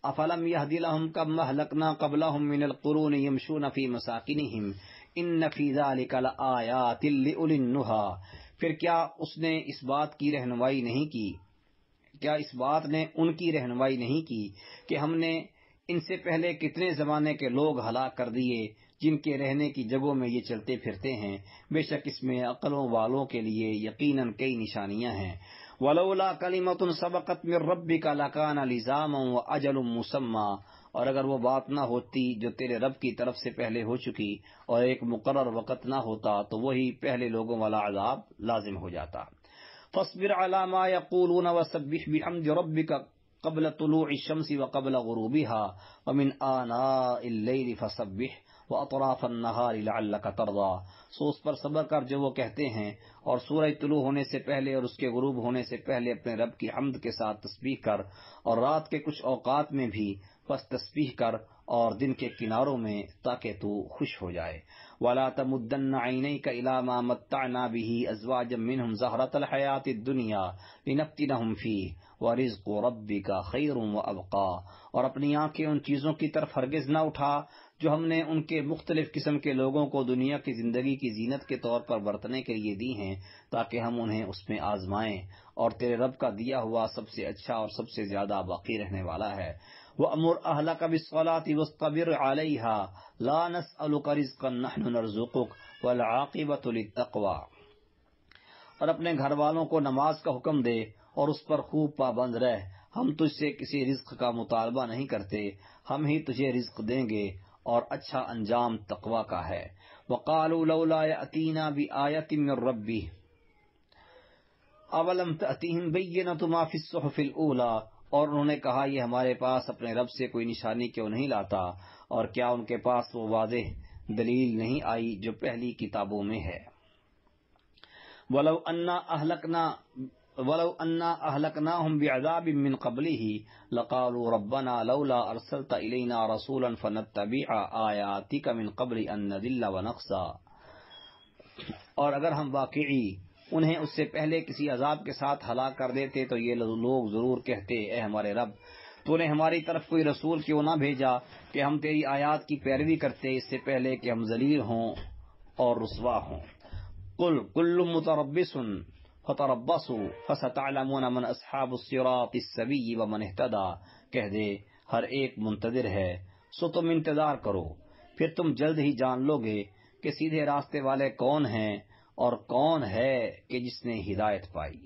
افلم یہد لہم کم اہلکنا قبلہم من القرون یمشون فی مساکنہم ان فی ذلک لآیات لأولی النہی، پھر کیا اس نے اس بات کی رہنمائی نہیں کی، کیا اس بات نے ان کی رہنمائی نہیں کی کہ ہم نے ان سے پہلے کتنے زمانے کے لوگ ہلاک کر دیے جن کے رہنے کی جگہوں میں یہ چلتے پھرتے ہیں، بے شک اس میں عقلوں والوں کے لیے یقیناً کئی نشانیاں ہیں۔ ولولا کلمۃ سبقت من ربک لکان لزاما واجل مسمی، اور اگر وہ بات نہ ہوتی جو تیرے رب کی طرف سے پہلے ہو چکی اور ایک مقرر وقت نہ ہوتا تو وہی پہلے لوگوں والا عذاب لازم ہو جاتا۔ فاصبر على ما يقولون وسبح بحمد ربك قبل طلوع الشمس وقبل غروبها ومن آناء الليل فسبح واطراف النهار لعلك ترضى، سو اس پر صبر کر جو وہ کہتے ہیں، اور سورج طلوع ہونے سے پہلے اور اس کے غروب ہونے سے پہلے اپنے رب کی حمد کے ساتھ تسبیح کر، اور رات کے کچھ اوقات میں بھی پس تسبیح کر، اور دن کے کناروں میں تاکہ تو خوش ہو جائے۔ وَلَا تَمُدَّنَّ عَيْنَيْكَ إِلَىٰ مَا مَتَّعْنَا بِهِ أَزْوَاجًا مِّنْهُمْ زَهْرَةَ الْحَيَاةِ الدُّنْيَا لِنَفْتِنَهُمْ فِيهِ، وَرِزْقُ رَبِّكَ خَيْرٌ وَأَبْقَىٰ، اور اپنی آنکھیں ان چیزوں کی طرف ہرگز نہ اٹھا جو ہم نے ان کے مختلف قسم کے لوگوں کو دنیا کی زندگی کی زینت کے طور پر برتنے کے لیے دی ہیں تاکہ ہم انہیں اس میں آزمائیں، اور تیرے رب کا دیا ہوا سب سے اچھا اور سب سے زیادہ باقی رہنے والا ہے۔ وَأْمُرْ أَهْلَكَ بِالصَّلَاةِ وَاصْطَبِرْ عَلَيْهَا لَا نَسْأَلُكَ رِزْقًا نَحْنُ نَرْزُقُكَ وَالْعَاقِبَةُ لِلتَّقْوَىٰ، اور اپنے گھر والوں کو نماز کا حکم دے اور اس پر خوب پابند رہ، ہم تجھ سے کسی رزق کا مطالبہ نہیں کرتے، ہم ہی تجھے رزق دیں گے، اور اچھا انجام تقوی کا ہے۔ وَقَالُوا لَوْلَا يَأْتِينَا بِآيَةٍ مِّن رَّبِّهِ أَوَلَمْ تَأْتِهِمْ بَيِّنَةُ مَا فِي الصُّحُفِ الْأُولَىٰ، اور انہوں نے کہا یہ ہمارے پاس اپنے رب سے کوئی نشانی کیوں نہیں لاتا، اور کیا ان کے پاس وہ واضح دلیل نہیں آئی جو پہلی کتابوں میں ہے۔ وَلَوْ أَنَّا أَهْلَكْنَاهُمْ بِعَذَابٍ مِّن قَبْلِهِ لَقَالُوا رَبَّنَا لَوْلَا أَرْسَلْتَ إِلَيْنَا رَسُولًا فَنَتَّبِعَ آيَاتِكَ مِن قَبْلِ أَن نَّذِلَّ وَنَخْزَىٰ، اور اگر ہم واقعی انہیں اس سے پہلے کسی عذاب کے ساتھ ہلاک کر دیتے تو یہ لوگ ضرور کہتے، اے ہمارے رب، تو نے ہماری طرف کوئی رسول کیوں نہ بھیجا کہ ہم تیری آیات کی پیروی کرتے اس سے پہلے کہ ہم ذلیل ہوں اور رسوا ہوں۔ قُلْ كُلٌّ مُتَرَبِّصٌ فَتَرَبَّصُوا فَسَتَعْلَمُونَ مَنْ أَصْحَابُ الصِّرَاطِ السَّوِيِّ وَمَنِ اهْتَدَىٰ، کہہ دے ہر ایک منتظر ہے، سو تم انتظار کرو، پھر تم جلد ہی جان لو گے کہ سیدھے راستے والے کون ہیں اور کون ہے کہ جس نے ہدایت پائی۔